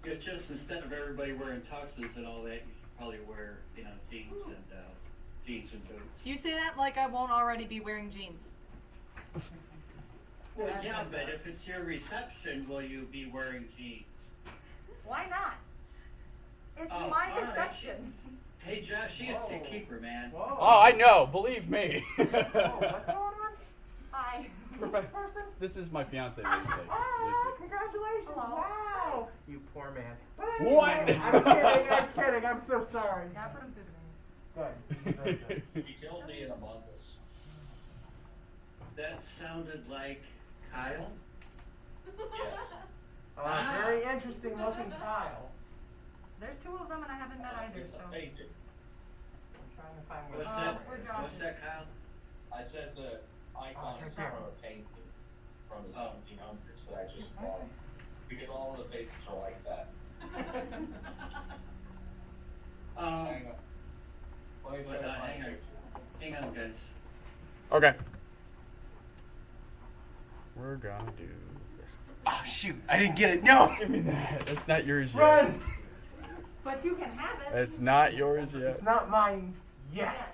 It's just instead of everybody wearing tuxes and all that, you should probably wear, jeans and boots. You say that like I won't already be wearing jeans. Well, yeah, but if it's your reception, will you be wearing jeans? Why not? It's Oh, my all right. reception. Hey, Josh, she is a keeper, man. Whoa. Oh, I know. Believe me. Whoa, what's going on? Hi. This is my fiance, Lucy. Ah, congratulations! Wow! You poor man. But What? anyway, I'm kidding. I'm so sorry. Yeah, put him through the Good. You deserve it. He killed me in Among Us. That sounded like Kyle. Yes. Very interesting looking Kyle. There's two of them and I haven't met either, It's so. a painting. I'm trying to find where. What's that, Kyle? I said the icon is right from there. a painting from the Oh. 1700s that I just bought. Because all of the faces are like that. Hang on. Let me try to find it. Hang on, guys. Okay. We're gonna do this. Oh shoot! I didn't get it. No. Give me that. That's not yours yet. Run! But you can have it. It's not yours yet. It's not mine yet.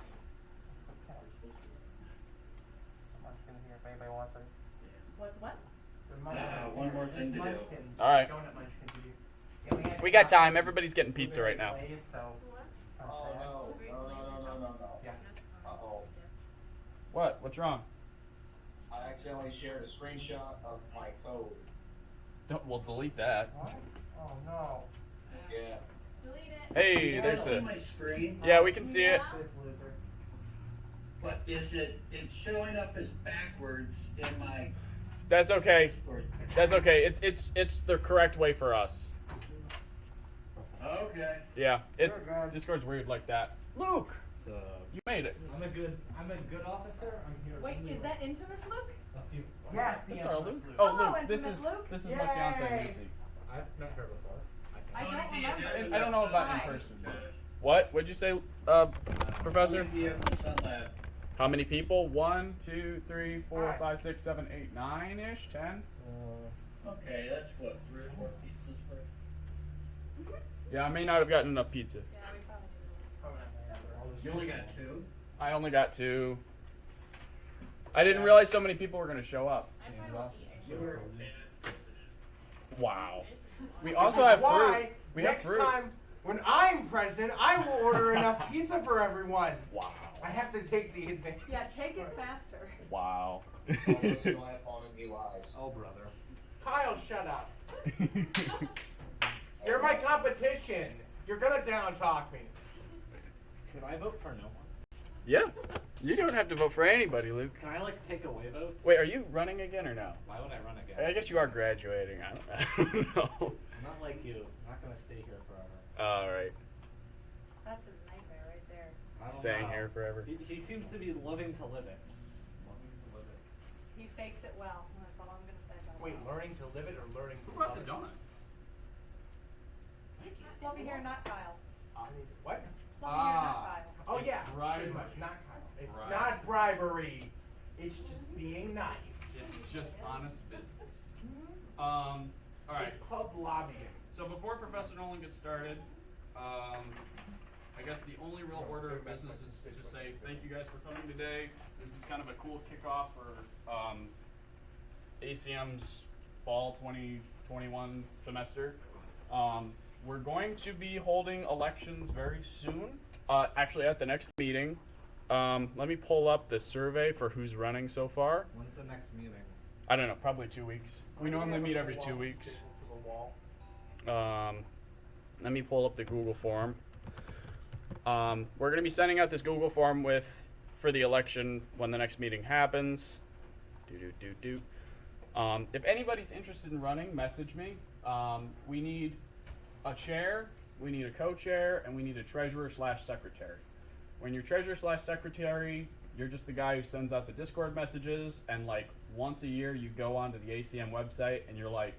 If anybody wants it. What's what? One more thing to do. Munchkins. All right. Donut munchkins. Yeah, We got time. Everybody's getting pizza right now. So, Oh, no. Yeah. Uh-oh. What? What's wrong? I accidentally shared a screenshot of my code. We'll delete that. What? Oh no. Yeah. Hey, Can you there's guys see the. my screen? Yeah, we can see it. This loser. But it's showing up as backwards in my That's okay. Discord. That's okay. It's the correct way for us. Okay. Yeah. You're good. Discord's weird like that. Luke, you made it. I'm a good officer. I'm here. Wait, only is that infamous Luke? a few. Yes, the That's our infamous Luke. Luke. Oh, Hello, Luke. This infamous is Luke. this is my fiance Yay. Lucy. I've met her before. I don't remember. I don't know about in Hi. person. What? What'd you say, Professor? Yeah, from Sun Lab. How many people? 1, 2, 3, 4, Alright. 5, 6, 7, 8, 9-ish, 10. Okay, that's what, 3 or 4 pieces worth? Yeah, I may not have gotten enough pizza. Yeah, we probably You only got 2? I only got 2. I didn't realize so many people were gonna show up. Wow. We also have fruit. Why We have next fruit. time when I'm president, I will order enough pizza for everyone. Wow. I have to take the advantage. Yeah, take it faster. Wow. Don't listen to my opponent, he lies. Oh, brother. Kyle, shut up. You're my competition. You're gonna down talk me. Could I vote for no one? Yeah. You don't have to vote for anybody, Luke. Can I take away votes? Wait, are you running again or no? Why would I run again? I guess you are graduating. I don't know. I'm not like you. I'm not gonna stay here forever. All right. That's his nightmare right there. I don't Staying know. here forever. He seems to be living to live it. Loving to live it. He fakes it well. That's all I'm gonna say about Wait, that. learning to live it or learning to Who brought love the it? donuts? Fluffy hair, not Kyle. What? Fluffy hair, not Kyle. Oh yeah, bribery. pretty much. Not Kyle. It's Right. not bribery. It's just being nice. It's just honest business. Mm-hmm. All right. It's pub lobbying. So before Professor Nolan gets started, I guess the only real order of business is to say thank you guys for coming today. This is kind of a cool kickoff for ACM's fall 2021 semester. We're going to be holding elections very soon. Actually, at the next meeting. Let me pull up the survey for who's running so far. When's the next meeting? I don't know, probably 2 weeks. We normally meet every 2 weeks. Let me pull up the Google form. We're going to be sending out this Google form for the election when the next meeting happens. If anybody's interested in running, message me. We need a chair, we need a co-chair, and we need a treasurer/secretary. When you're treasurer/secretary, you're just the guy who sends out the Discord messages, and like once a year you go onto the ACM website and you're like,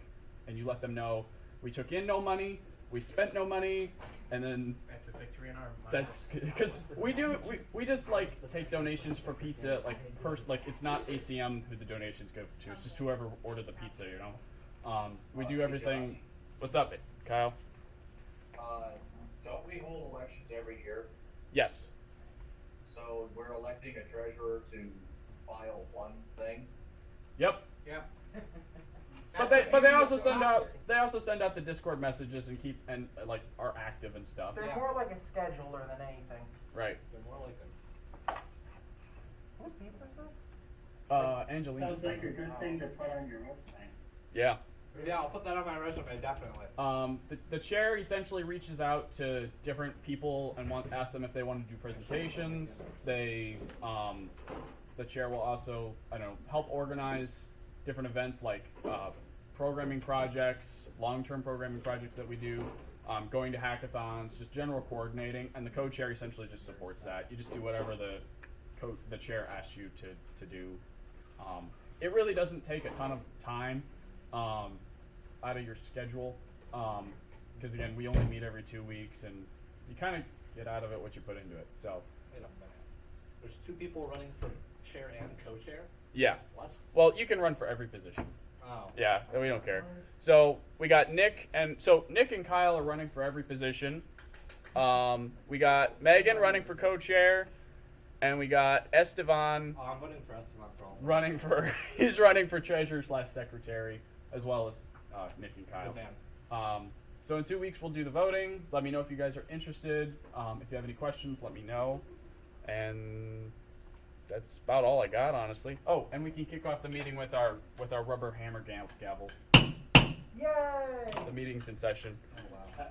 and you let them know we took in no money, we spent no money, and then That's a victory in our mind. that's because we just like take donations for pizza, like it's not ACM who the donations go to, it's just whoever ordered the pizza, you know. We do everything. What's up, Kyle? Don't we hold elections every year? Yes. So we're electing a treasurer to file one thing? Yep. Yep. But they also send out the Discord messages and keep and like are active and stuff. They're Yeah. more like a scheduler than anything. Right. They're more like What pizza is this? Angelina. Sounds like a good thing to put on your resume. Yeah. Yeah, I'll put that on my resume, definitely. The chair essentially reaches out to different people and asks them if they want to do presentations. The chair will also, I don't know, help organize different events like programming projects, long-term programming projects that we do, going to hackathons, just general coordinating, and the co-chair essentially just supports that. You just do whatever the chair asks you to do. It really doesn't take a ton of time out of your schedule, because again, we only meet every 2 weeks, and you kind of get out of it what you put into it. So, Wait a minute. There's two people running for chair and co-chair? yeah. What? Well, you can run for every position. Oh. Yeah, we don't care. So we got Nick and Kyle are running for every position. We got Megan running for co-chair, and we got Estevan Oh, I'm voting for Esteban for all. running for he's running for treasurer/secretary as well as Nick and Kyle. Good man. So in 2 weeks we'll do the voting. Let me know if you guys are interested. If you have any questions, let me know. And that's about all I got, honestly. Oh, and we can kick off the meeting with our rubber hammer gavel. Yay! The meeting's in session. Oh, wow.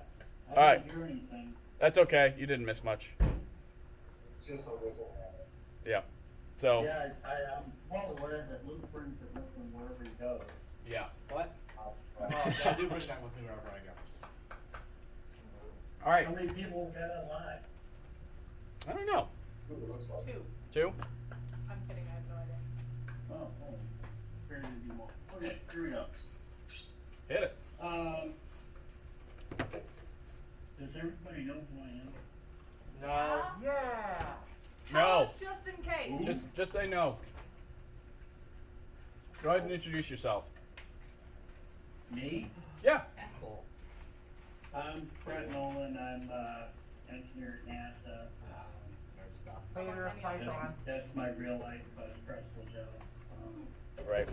I All right. didn't hear anything. That's okay. You didn't miss much. It's just a whistle. Yeah. So Yeah, I'm well aware that Luke brings it with him wherever he goes. yeah. What? Oh, yeah, I do bring that with me wherever I go. All right. How many people got online? I don't know. It looks like. 2. 2? I'm kidding, I have no idea. Oh, there to be more. Okay, here we go. Hit it. Does everybody know who I am? No. Yeah! Tell No. us just in case. Just say no. Go ahead and introduce yourself. Me? Yeah. Cool. I'm Brett Nolan. I'm engineer at NASA. Nerd stuff. Later, Python. That's my real life stressful job. Right.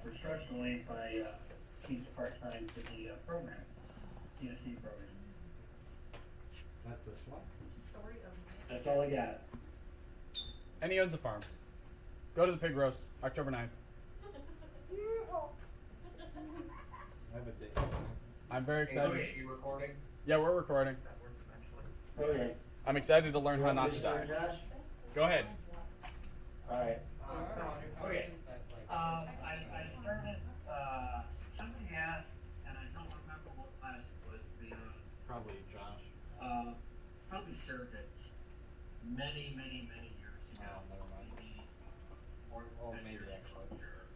For Structural Inc., I teach part-time to the program, CSC program. That's this one. Story of That's all I got. And he owns a farm. Go to the pig roast, October 9th. I have a date. I'm very excited. Are you recording? Yeah, we're recording. Okay. I'm excited to learn how not to die. Josh? Go ahead. All right. Okay. I started, somebody asked, and I don't remember what class it was, to be honest. Probably Josh. Probably served it many years ago. Oh, never mind. Maybe more than Oh, 10 maybe years actually. ago, sure.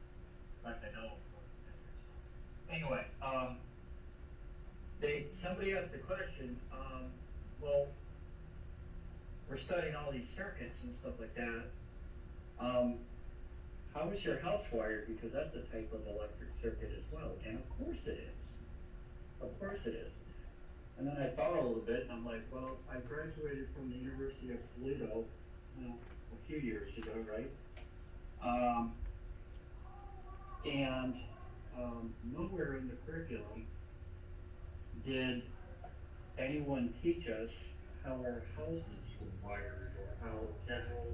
But I know. more than 10 years. Anyway, somebody asked a question, well, we're studying all these circuits and stuff like that. How is your house wired? Because that's a type of electric circuit as well. And of course it is. Of course it is. And then I thought a little bit, and I'm like, well, I graduated from the University of Toledo, a few years ago, right? Nowhere in the curriculum did anyone teach us how our houses were wired or how general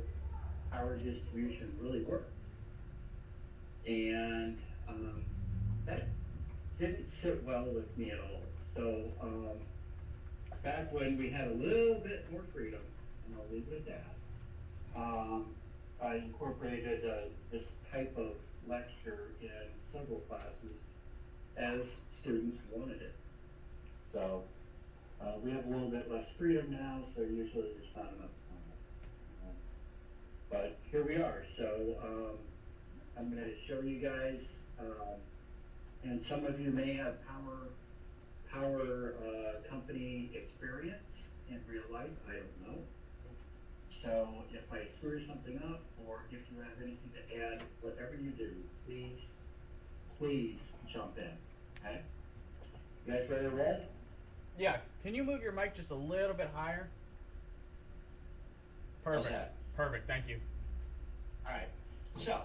power distribution really worked. And that didn't sit well with me at all. So back when we had a little bit more freedom, and I'll leave it at that, I incorporated this type of lecture in several classes as students wanted it. So we have a little bit less freedom now, so usually there's not enough time. But here we are. So I'm going to show you guys, and some of you may have power company experience in real life. I don't know. So if I screw something up, or if you have anything to add, whatever you do, please jump in, okay? You guys ready to roll? Yeah, can you move your mic just a little bit higher? Perfect. that? Perfect, thank you. Alright, so,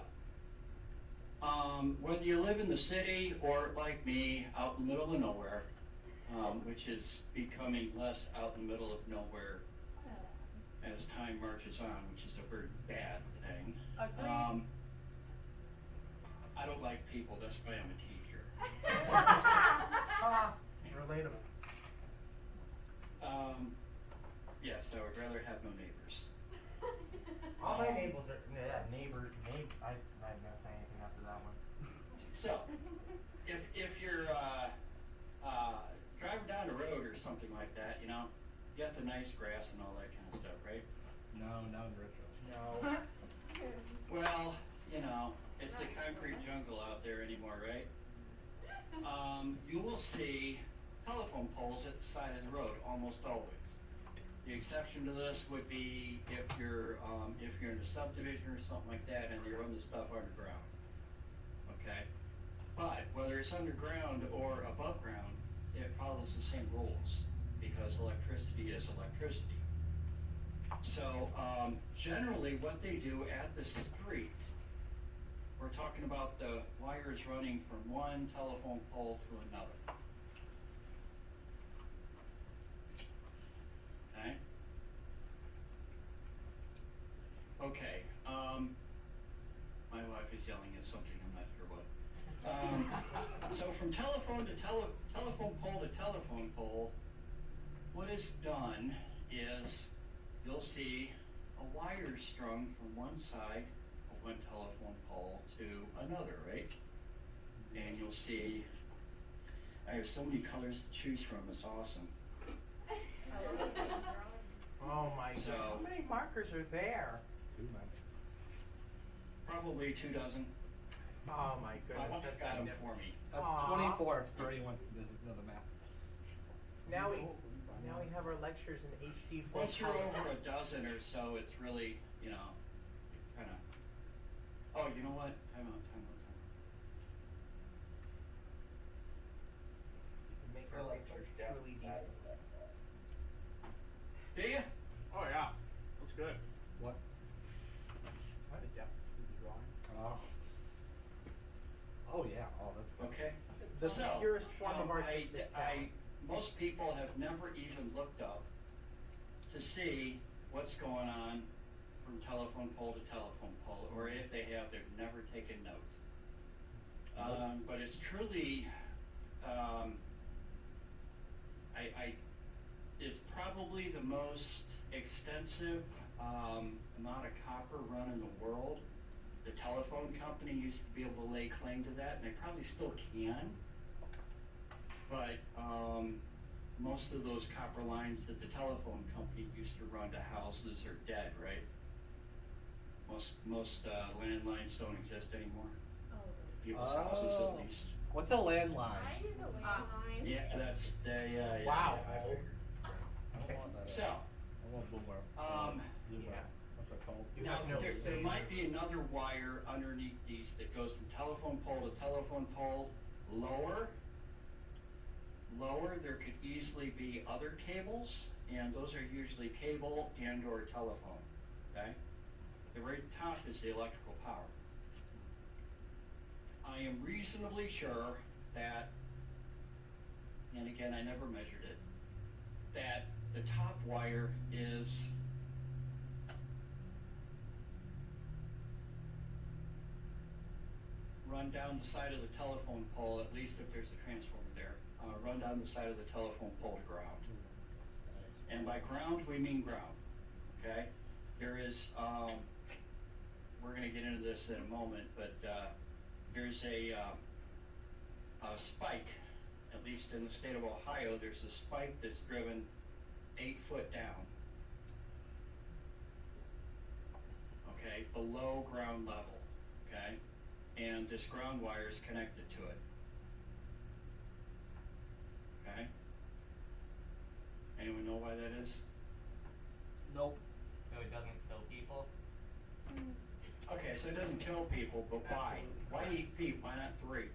whether you live in the city or like me, out in the middle of nowhere, which is becoming less out in the middle of nowhere as time marches on, which is a very bad thing. Agreed. I don't like people, that's why I'm a teacher. Relatable. Yes, I would rather have no neighbors. All my neighbors are, I'm not gonna say anything after that one. So, if you're, driving down the road or something like that, you know, you got the nice grass and all that kind of stuff, right? No, not in Richmond. No. Well, you know, it's the concrete jungle out there anymore, right? You will see telephone poles at the side of the road almost always. The exception to this would be if you're in a subdivision or something like that and you're running the stuff underground. Okay? But whether it's underground or above ground, it follows the same rules because electricity is electricity. So, generally what they do at the street, we're talking about the wires running from one telephone pole to another. Okay? Okay, my wife is yelling at something, I'm not sure what. So from telephone pole to telephone pole, what is done is you'll see a wire strung from one side of one telephone pole to another, right? And you'll see, I have so many colors to choose from, it's awesome. Oh my So- god. How many markers are there? Too many. Probably 24. Oh my My goodness. wife That's got them magnificent. for me. That's Aw. 24 for anyone. There's another map. Now we have our lectures in HD full Once you're color. over a dozen or so, it's really, you know, kind of, oh, you know what? Time out. Make our lectures truly deep. Do you? Oh yeah, that's good. What? What a depth to the drawing. Oh. Oh yeah. Oh, that's good. Okay. The So, purest form of artistic talent. most people have never even looked up to see what's going on from telephone pole to telephone pole, or if they have, they've never taken note. But it's truly, it's probably the most extensive, amount of copper run in the world. The telephone company used to be able to lay claim to that, and they probably still can. But, most of those copper lines that the telephone company used to run to houses are dead, right? Most landlines don't exist anymore. People's houses Oh. at least. What's a landline? I use a landline. Yeah, that's, yeah. Wow. I don't want that. So, I want Boomer. Zoomer. yeah. What's it called? You now, have no there say. might be another wire underneath these that goes from telephone pole to telephone pole. Lower, there could easily be other cables, and those are usually cable and or telephone, okay? The very top is the electrical power. I am reasonably sure that, and again, I never measured it, that the top wire is run down the side of the telephone pole, at least if there's a transformer there, run down the side of the telephone pole to ground. And by ground, we mean ground, okay? There is, we're gonna get into this in a moment, but, there's a spike, at least in the state of Ohio, there's a spike that's driven 8 foot down. Okay, below ground level, okay? And this ground wire is connected to it. Okay? Anyone know why that is? Nope. So it doesn't kill people? Okay, so it doesn't kill people, but why? Absolutely Why correct. 8 feet? Why not 3?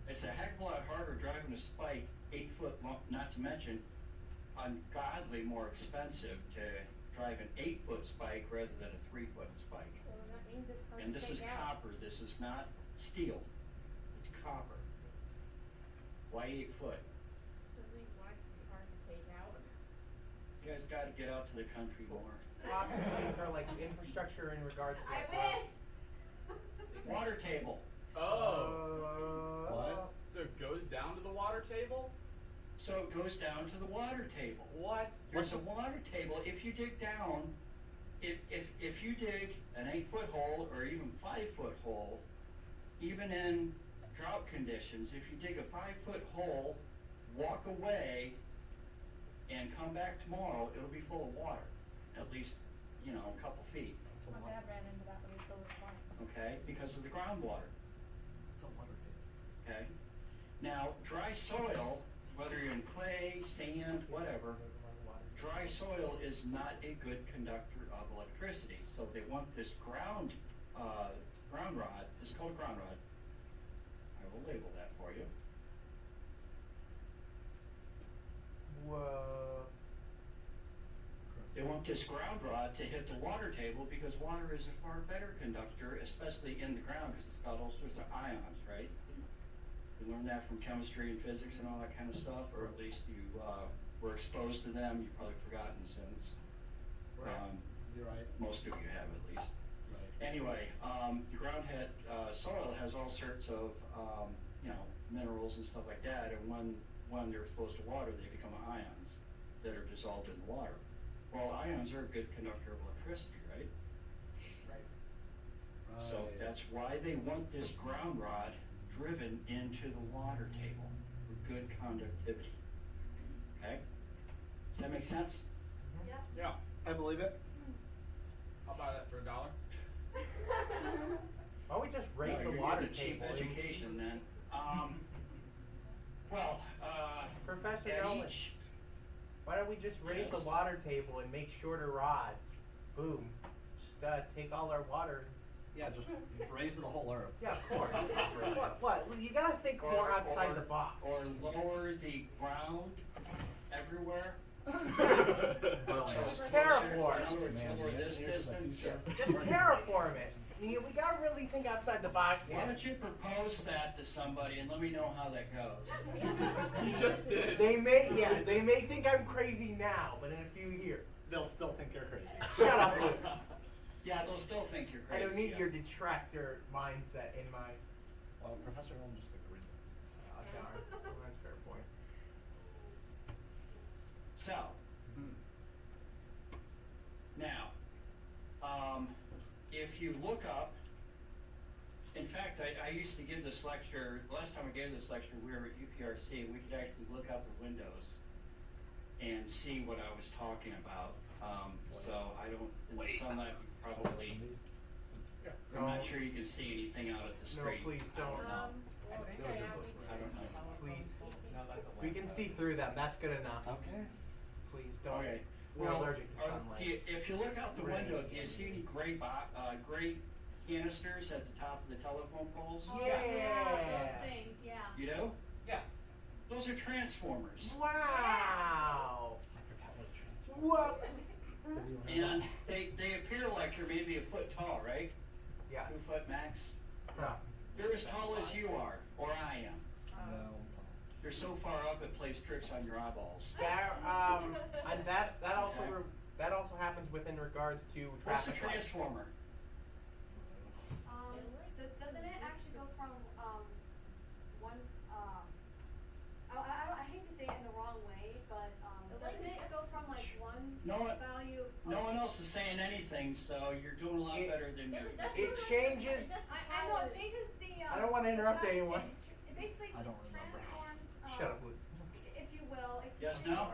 It's a heck of a lot harder driving a spike 8 foot long, not to mention ungodly more expensive to drive an 8 foot spike rather than a 3 foot spike. Well, that means it's hard And to this take is out. copper, this is not steel, it's copper. Why 8 foot? Doesn't why it's hard to take out. You guys gotta get out to the country more. Possibly for like infrastructure in regards to. I like, wish. Water table. What? So it goes down to the water table? So it goes down to the water table. What? There's a water table, if you dig down, if you dig an 8 foot hole or even 5 foot hole, even in drought conditions, if you dig a 5 foot hole, walk away and come back tomorrow, it'll be full of water, at least, you know, a couple feet, My dad ran into that when he built his farm. okay, because of the groundwater, It's a water table. okay? Now, dry soil, whether you're in clay, sand, whatever, dry soil is not a good conductor of electricity. So they want this ground rod, this is called a ground rod. I will label that for you. Whoa. They want this ground rod to hit the water table because water is a far better conductor, especially in the ground, because it's got all sorts of ions, right? You learned that from chemistry and physics and all that kind of stuff, or at least you were exposed to them. You've probably forgotten since. You're right. Most of you have at least. Right. Anyway, the soil has all sorts of, you know, minerals and stuff like that, and when they're exposed to water, they become ions that are dissolved in the water. Well, ions are a good conductor of electricity, right? Right. So that's why they want this ground rod driven into the water table for good conductivity. Okay? Does that make sense? Yeah. Yeah. I believe it. I'll buy that for $1. Why don't we just raise No, the you're water getting a cheap table? education then. Professor at Nolan, each, why don't we just raise the Yes. water table and make shorter rods? Boom. Just take all our water. Yeah, just raise the whole earth. Yeah, of course. What? You gotta think more outside the box. Or lower the ground everywhere. Just terraform. In other words, lower this distance. Just terraform it. We gotta really think outside the box Why here. don't you propose that to somebody and let me know how that goes? You just did. They may think I'm crazy now, but in a few years. They'll still think you're crazy. Shut up, Luke. Yeah, they'll still think you're I crazy. don't need yeah. your detractor mindset in my. Well, Professor Nolan just agreed. Oh, darn. Well, that's a fair point. So, now, if you look up, in fact, I used to give this lecture, the last time I gave this lecture, we were at UPRC, and we could actually look out the windows and see what I was talking about. So I don't, in the sunlight, you probably, I'm not sure you can see anything out at the No, street. please I don't don't. know. Well, yeah, I don't know. Please. No, that's a We can see through them. That's good enough. Okay. Please don't. Okay. We're Well, allergic to sunlight. if you look out the window, do you see any gray canisters at the top of the telephone poles? Oh, Yeah. those things, yeah. You do? Yeah. Those are transformers. Wow. I forgot what transfer. What? And they appear like they're maybe a foot tall, right? Yes. 2 foot max. Huh. They're as tall as you are, or I am. No. They're so far up it plays tricks on your eyeballs. And that also happens within regards to What's a traffic lights. transformer? Doesn't it actually go from, one, I hate to say it in the wrong way, but, doesn't it go from like one No one- value? No one else is saying anything, so you're doing a lot better than you. It changes. I know, it changes the, I don't wanna interrupt it- anyone. It basically I don't remember. transforms, Shut up, Luke. if you will, if Yes, you. no?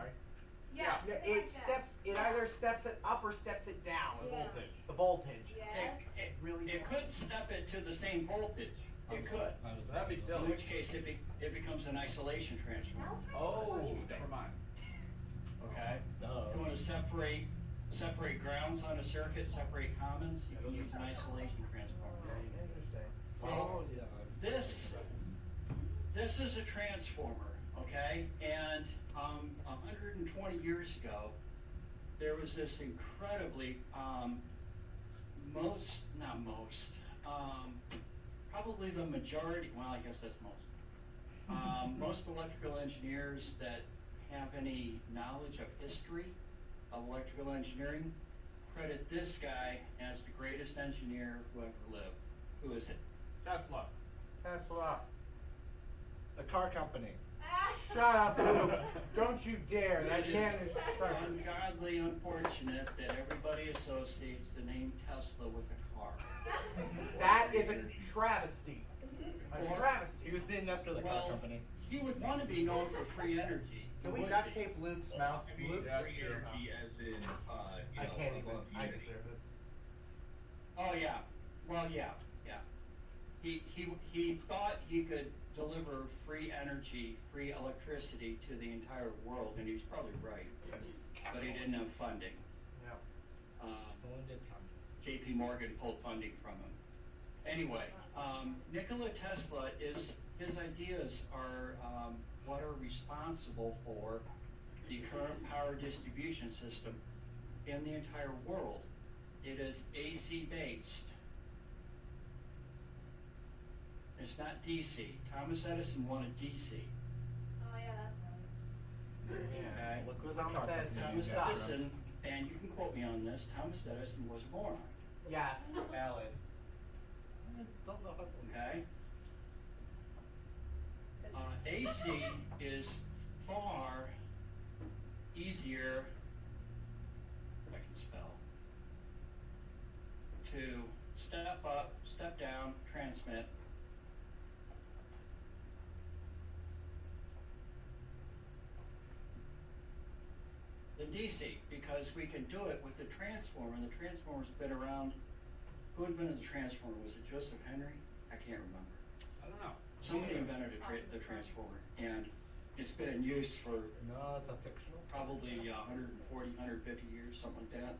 Yeah, Yeah, something it like that. steps. It either steps it up or steps it down. Yeah. Voltage. The voltage. Yes. It could step it to the same voltage. It could. That'd be In silly. which case it becomes an isolation transformer. Oh, never mind. Okay? Duh. You want to separate grounds on a circuit, separate commons, you can use an isolation transformer. Interesting. Well, Oh, yeah. this is a transformer, okay? And 120 years ago, there was this incredibly, probably the majority, well, I guess that's most. Most electrical engineers that have any knowledge of history of electrical engineering credit this guy as the greatest engineer who ever lived. Who is it? Tesla. Tesla. The car company. Shut up, Luke. Don't you dare. That It man is is treasure. ungodly unfortunate that everybody associates the name Tesla with a car. That is a travesty. A Or- travesty. He was named after the car Well, company. he would want to be known for free energy. Can we Would duct be. tape Luke's mouth? I mean, Luke's free energy as in, I can't even. above I unity. deserve it. Oh, yeah. Well, yeah. He thought he could deliver free energy, free electricity to the entire world, and he's probably right. But he didn't have funding. Yeah. No one did communism. J.P. Morgan pulled funding from him. Anyway, Nikola Tesla his ideas are what are responsible for the current power distribution system in the entire world. It is AC based. It's not DC. Thomas Edison wanted DC. Oh, yeah, that's right. Okay? Look who's Thomas the car Edison. company. Thomas Stop. Edison, and you can quote me on this, Thomas Edison was a moron. Yes. Valid. I don't know how. Okay? AC is far easier, if I can spell, to step up, step down, transmit. Than DC, because we can do it with the transformer, and the transformer's been around. Who invented the transformer? Was it Joseph Henry? I can't remember. I don't know. Somebody invented the transformer, and it's been in use for No, it's a fictional. probably 140, 150 years, something like that.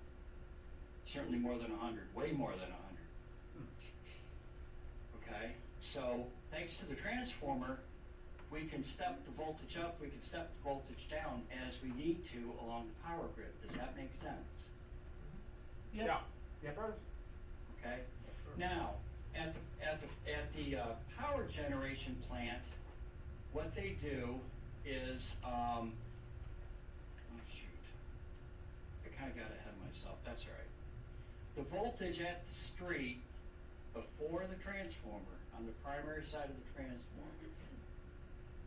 Certainly more than 100, way more than 100. Okay, so thanks to the transformer, we can step the voltage up, we can step the voltage down as we need to along the power grid. Does that make sense? Yeah. Yeah, first. Okay? Now, at the power generation plant, what they do is, oh shoot, I kind of got ahead of myself, that's all right. The voltage at the street before the transformer, on the primary side of the transformer,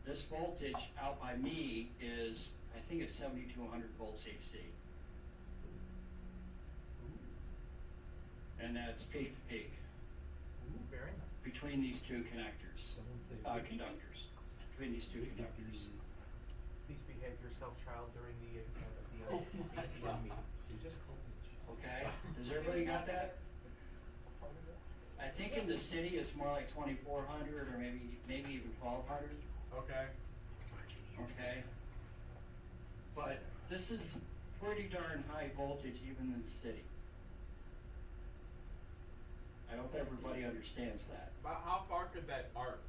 this voltage out by me is, I think it's 7,200 volts AC. And that's peak to peak Ooh, very nice. between these two connectors, Someone say conductors, between these two conductors. Please behave yourself, child, during the ACM meetings. You just called me. Okay, does everybody got that? I think in the city it's more like 2,400 or maybe even 1,200. Okay. Okay. But this is pretty darn high voltage even in the city. I hope everybody understands that. About how far could that arc?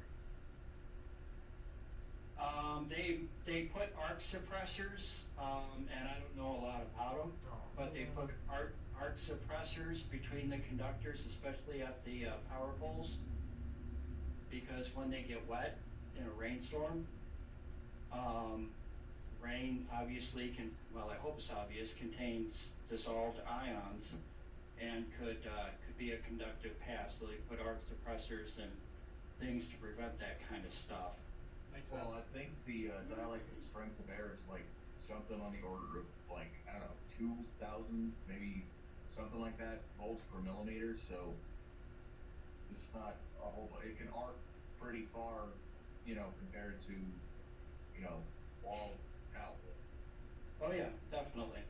They put arc suppressors, and I don't know a lot about them, but they put arc suppressors between the conductors, especially at the power poles, because when they get wet in a rainstorm, rain obviously I hope it's obvious, contains dissolved ions and could be a conductive path, so they put arc suppressors and things to prevent that kind of stuff. Makes sense. Well, I think the dielectric strength of air is like something on the order of like, I don't know, 2,000, maybe something like that, volts per millimeter, so it's not a whole, it can arc pretty far, compared to, wall outlet. Oh yeah, definitely,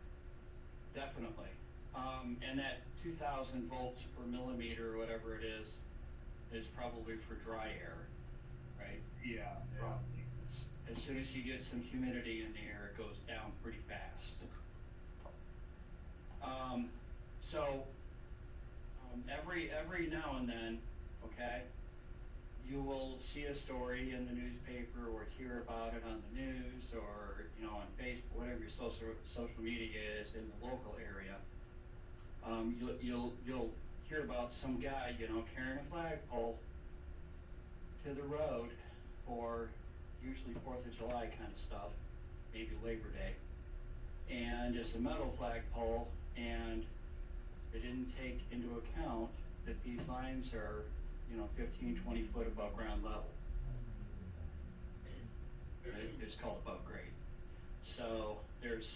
definitely. And that 2,000 volts per millimeter or whatever it is probably for dry air, right? Yeah, probably. As soon as you get some humidity in the air, it goes down pretty fast. So every now and then, okay, you will see a story in the newspaper or hear about it on the news or, on Facebook, whatever your social media is in the local area. You'll hear about some guy, carrying a flagpole to the road for usually 4th of July kind of stuff, maybe Labor Day. And it's a metal flagpole, and they didn't take into account that these lines are, 15, 20 foot above ground level. It's called above grade. So there's,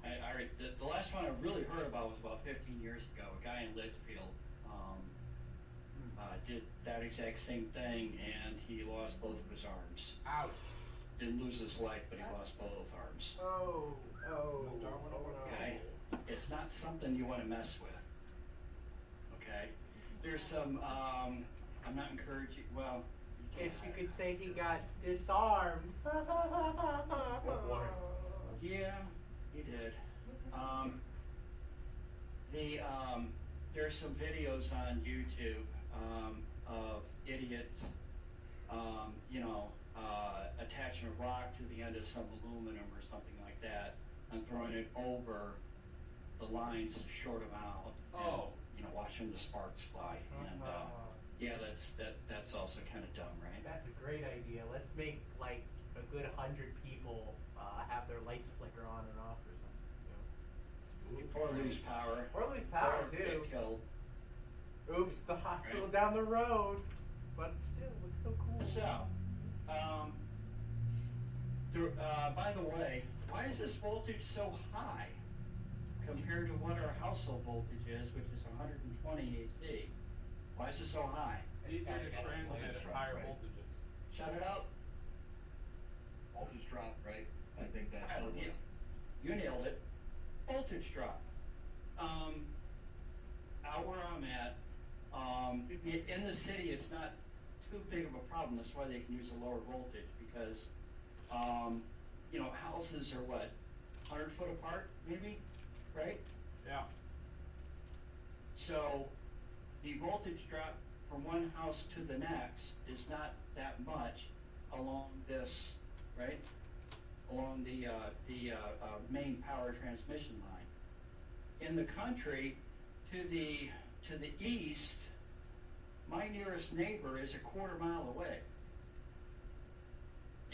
the last one I really heard about was about 15 years ago. A guy in Litchfield did that exact same thing, and he lost both of his arms. Ouch. Didn't lose his leg, but he lost both arms. Oh. Okay? It's not something you want to mess with. Okay? There's some, I'm not encouraging, well. Guess you could say he got disarmed. Yeah, he did. There's some videos on YouTube, of idiots, attaching a rock to the end of some aluminum or something like that and throwing it over the lines to short them out. Oh. And, watching the sparks fly. And, yeah, that's also kind of dumb, right? That's a great idea. Let's make like a good 100 people have their lights flicker on and off or something. Or lose power. Or lose power or too. Get killed. Oops, the hospital Right. down the road. But still, it looks so cool. So, by the way, why is this voltage so high compared to what our household voltage is, which is 120 AC? Why is it so high? It's easier to transmit at higher voltages. Shut it up. Voltage drop, right? I think that's I don't what it know. was. You nailed it. Voltage drop. Out where I'm at, in the city, it's not too big of a problem. That's why they can use a lower voltage because, houses are what, 100 foot apart, maybe, right? Yeah. So the voltage drop from one house to the next is not that much along this, right? Along the main power transmission line. In the country, to the east, my nearest neighbor is a quarter mile away.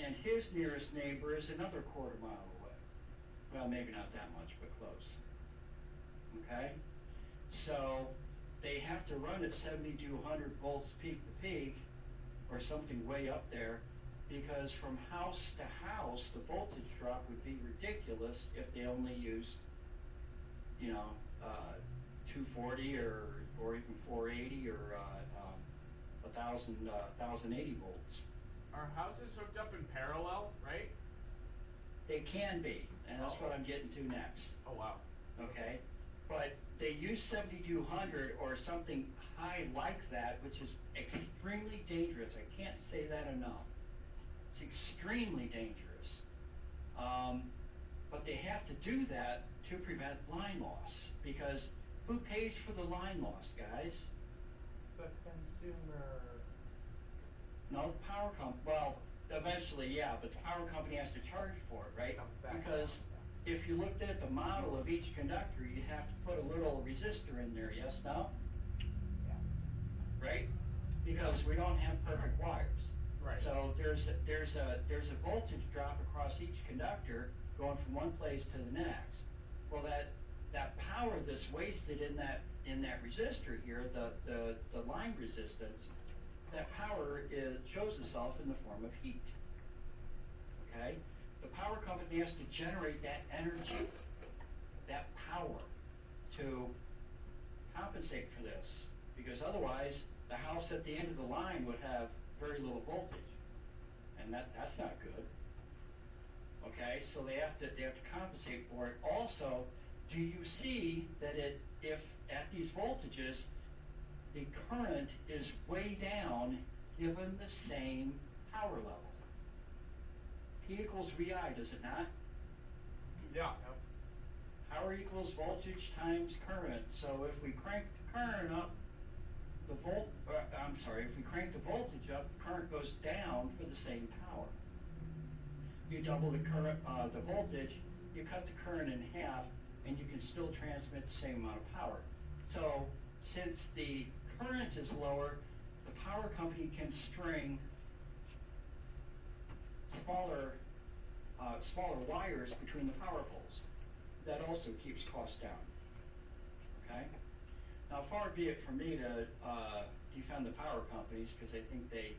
And his nearest neighbor is another quarter mile away. Well, maybe not that much, but close. Okay? So they have to run at 7,200 volts peak to peak, or something way up there, because from house to house, the voltage drop would be ridiculous if they only used, 240 or even 480 or 1,080 volts. Are houses hooked up in parallel, right? They can be, and that's what I'm getting to next. Oh, wow. Okay? But they use 7,200 or something high like that, which is extremely dangerous. I can't say that enough. It's extremely dangerous. But they have to do that to prevent line loss, because who pays for the line loss, guys? The consumer. No, the power company. Well, eventually, yeah, but the power company has to charge for it, right? Comes back Because around, if you looked at the model of each conductor, you'd have to put a little resistor in there, yes, no? Yeah. Right? Because we don't have perfect wires. Right. So there's a voltage drop across each conductor going from one place to the next. Well, that power that's wasted in that resistor here, the line resistance, that power shows itself in the form of heat. Okay? The power company has to generate that energy, that power, to compensate for this, because otherwise the house at the end of the line would have very little voltage, and that's not good. Okay, so they have to compensate for it. Also, do you see that if at these voltages the current is way down given the same power level? P equals VI, does it not? Yeah. Power equals voltage times current. So if we crank the current up if we crank the voltage up, current goes down for the same power. You double the current, the voltage, you cut the current in half, and you can still transmit the same amount of power. So, since the current is lower, the power company can string smaller wires between the power poles. That also keeps costs down. Okay? Now, far be it from me to defend the power companies, because I think they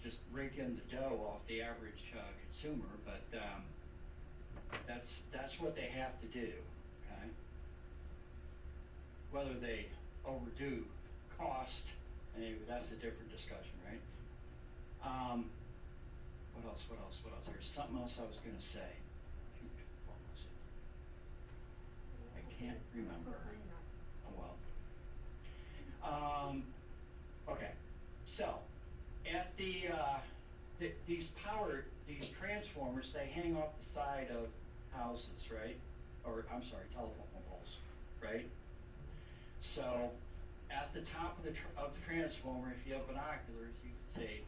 just rake in the dough off the average consumer, but that's what they have to do. Okay? Whether they overdo cost, anyway, that's a different discussion, right? What else? There's something else I was going to say. What was it? I can't remember. Oh well. Okay. So, at these transformers, they hang off the side of houses, right? Or, I'm sorry, telephone poles, right? So, at the top of the transformer, if you have binoculars, you can see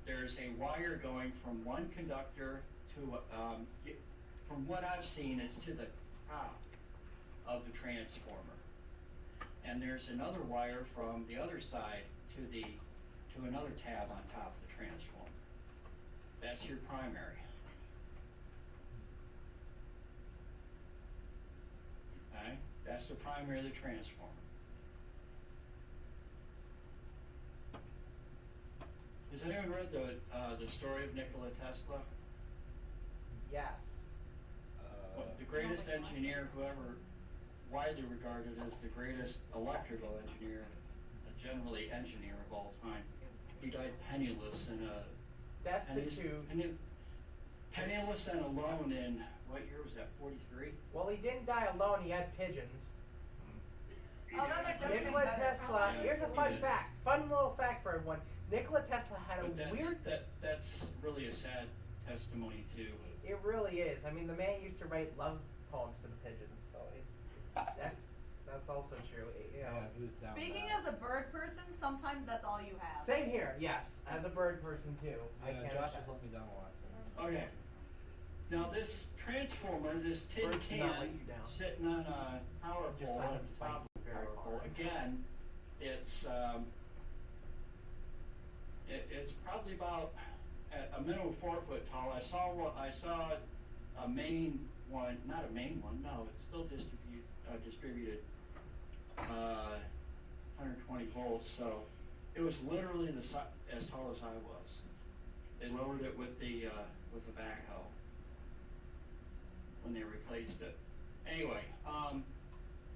there's a wire going from one conductor to, from what I've seen, it's to the top of the transformer. And there's another wire from the other side to another tab on top of the transformer. That's your primary. Okay? That's the primary of the transformer. Has anyone read the story of Nikola Tesla? Yes. Well, the greatest engineer, whoever widely regarded as the greatest electrical engineer, generally engineer of all time. He died penniless in a Destitute. Penniless and alone in, what year was that, 43? Well, he didn't die alone, he had pigeons. Oh, that makes everything Nikola better. Tesla, Yeah. here's a fun little fact for everyone. Nikola Tesla had a But weird... that's really a sad testimony too. It really is. I mean, the man used to write love poems to the pigeons, so that's also true. You know. Yeah, he was down Speaking bad. as a bird person, sometimes that's all you have. Same here, yes. As a bird person too. I Yeah, can't Josh attest. has let me down a lot. Okay. Now this transformer, this tin Birds do not let can you down. sitting on a power Just pole sign at up the to top of the very power pole. hard. Again, it's probably about at a minimum 4 foot tall. I saw a main one, not a main one. No, it's still distributed 120 volts. So it was literally as tall as I was. They lowered it with the backhoe when they replaced it. Anyway,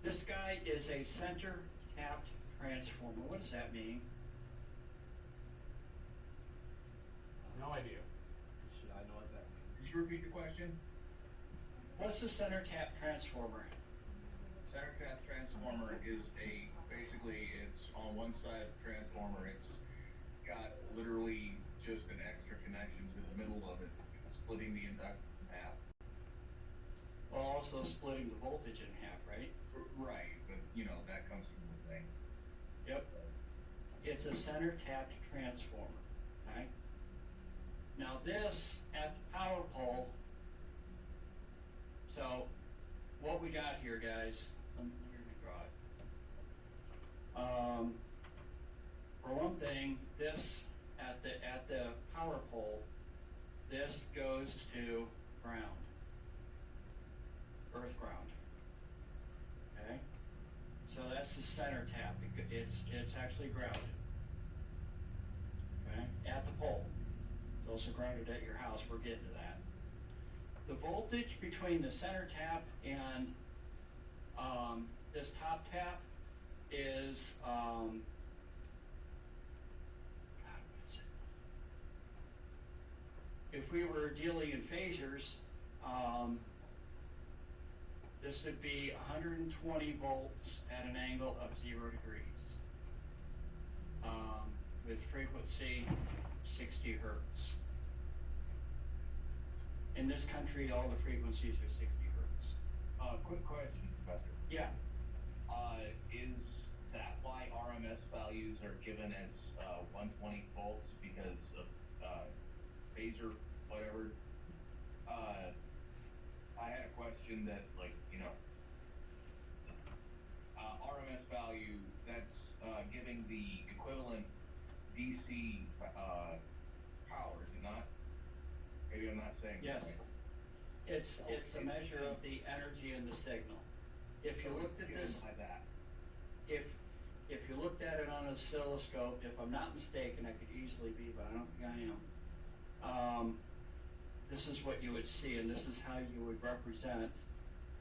this guy is a center tapped transformer. What does that mean? No idea. Should I know what that means? Could you repeat the question? What's a center tap transformer? Center tap transformer is basically it's on one side of the transformer, it's got literally just an extra connection to the middle of it, splitting the inductance in half. Well, also splitting the voltage in half, right? Right, but that comes from the thing. Yep. It's a center tapped transformer, okay? Now this, at the power pole, so what we got here, guys, let me draw it. For one thing, this, at the power pole, this goes to ground, earth ground, okay? So that's the center tap, it's actually grounded, okay, at the pole. It's also grounded at your house, we're getting to that. The voltage between the center tap and this top tap is, God, what is it? If we were dealing in phasors, this would be 120 volts at an angle of 0 degrees. With frequency 60 hertz. In this country, all the frequencies are 60 hertz. Quick question, Professor. Yeah. Is that why RMS RMS values are given as 120 volts because of phasor, whatever. I had a question that, like, you know, RMS value, that's giving the equivalent DC power, is it not? Maybe I'm not saying Yes. it right. It's a measure of the energy in the signal. If you So looked it's at given this, by that. if you looked at it on an oscilloscope, if I'm not mistaken, I could easily be, but I don't think I am. This is what you would see, and this is how you would represent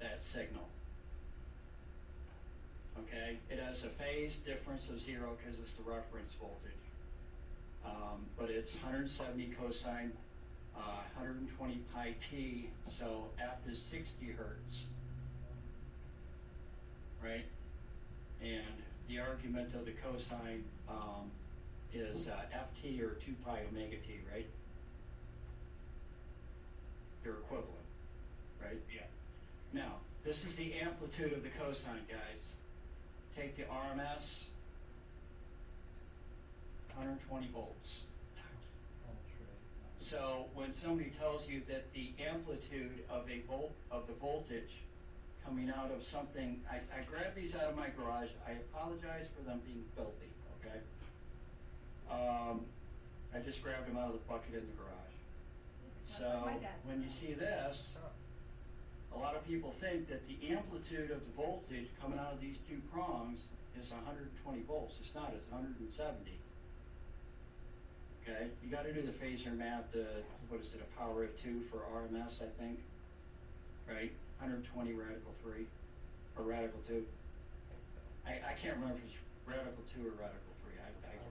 that signal. Okay, it has a phase difference of 0 because it's the reference voltage. But it's 170 cosine, 120 pi t, so F is 60 hertz. Right? And the argument of the cosine is ft or 2 pi omega t, right? They're equivalent, right? Yeah. Now, this is the amplitude of the cosine, guys. Take the RMS, 120 volts. So when somebody tells you that the amplitude of the voltage coming out of something, I grabbed these out of my garage. I apologize for them being filthy, okay? I just grabbed them out of the bucket in the garage. That's So what my dad when you said. see this, a lot of people think that the amplitude of the voltage coming out of these two prongs is 120 volts. It's not, it's 170. Okay, you gotta do the phasor math, what is it, a power of 2 for RMS, I think? Right, 120 radical 3, or radical 2. I can't remember if it's radical 2 or radical 3.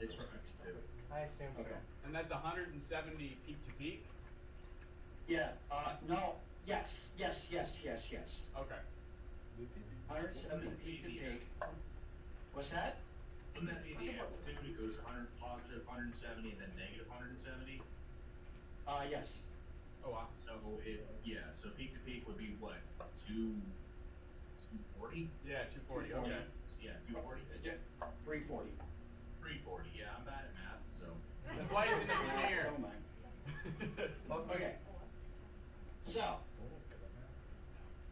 It's radical 2. I assume so. Okay. And that's 170 peak to peak? Yeah, no, yes. Okay. 170 peak to peak. What's that? Wouldn't that be the amplitude? It goes 100 positive 170 and then negative 170? Yes. Oh, wow. So so peak to peak would be what? 240? Yeah, 240, okay. Yeah, 240? Yeah, 340. 340, yeah, I'm bad at math, so. That's why he's an engineer. So am I. Okay. So,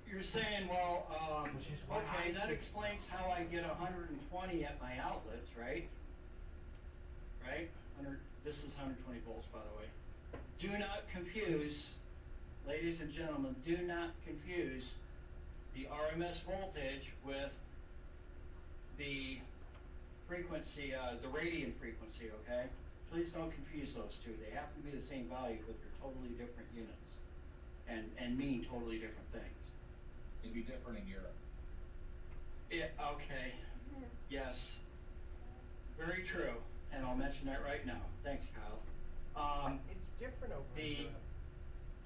you're saying, well, Which is why okay, I that should- explains how I get 120 at my outlets, right? Right? This is 120 volts, by the way. Do not confuse, ladies and gentlemen, do not confuse the RMS voltage with the frequency, the radian frequency, okay? Please don't confuse those two. They happen to be the same value, but they're totally different units and mean totally different things. It'd be different in Europe. Okay, yes, very true, and I'll mention that right now. Thanks, Kyle. It's different over in Europe.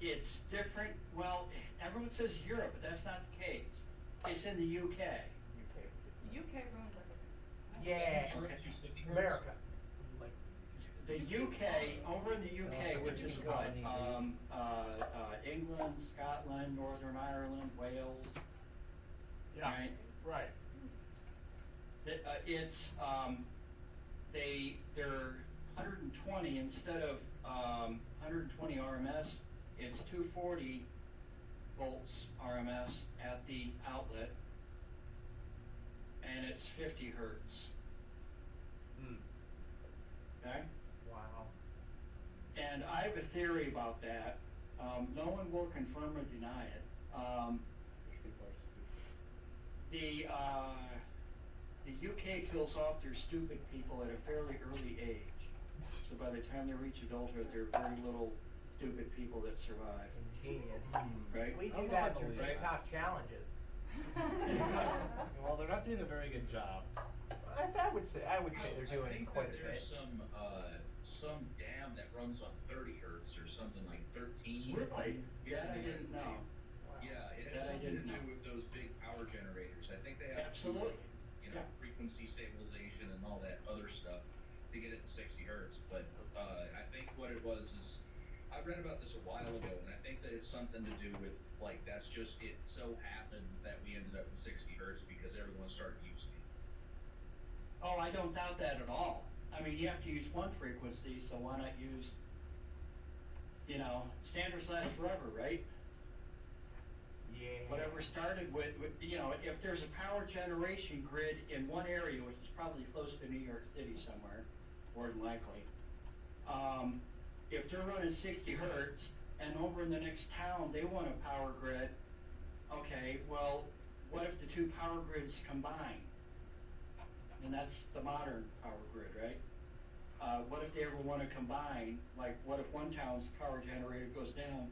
It's different, well, everyone says Europe, but that's not the case. It's in the UK. The UK ruins everything. Yeah, America. The UK, over in the UK, which is what, England, Scotland, Northern Ireland, Wales, Yeah. right? Right. They're 120 instead of 120 RMS. It's 240 volts RMS at the outlet, and it's 50 hertz. Mm. Okay. Wow. And I have a theory about that. No one will confirm or deny it. The UK kills off their stupid people at a fairly early age. So by the time they reach adulthood, there are very little stupid people that survive. Ingenious. Right? We I do don't know that if I through believe that. TikTok challenges. Well, they're not doing a very good job. I would say they're doing I think quite a that bit. there's some dam that runs on 30 hertz or something like 13. Really? That I didn't know. Yeah, it That I has something to didn't do know. with those big power generators. I think they have to do, Absolutely. you know, Yeah. frequency stabilization and all that other stuff to get it to 60 hertz. But I think what it was is, I read about this a while ago, and I think that it's something to do with, like, that's just, it so happened that we ended up with 60 hertz because everyone started using it. Oh, I don't doubt that at all. I mean, you have to use one frequency, so why not use, standards last forever, right? Yeah. Whatever started with, if there's a power generation grid in one area, which is probably close to New York City somewhere, more than likely, if they're running 60 hertz and over in the next town they want a power grid, okay, well, what if the two power grids combine? And that's the modern power grid, right? What if they ever want to combine, like what if one town's power generator goes down?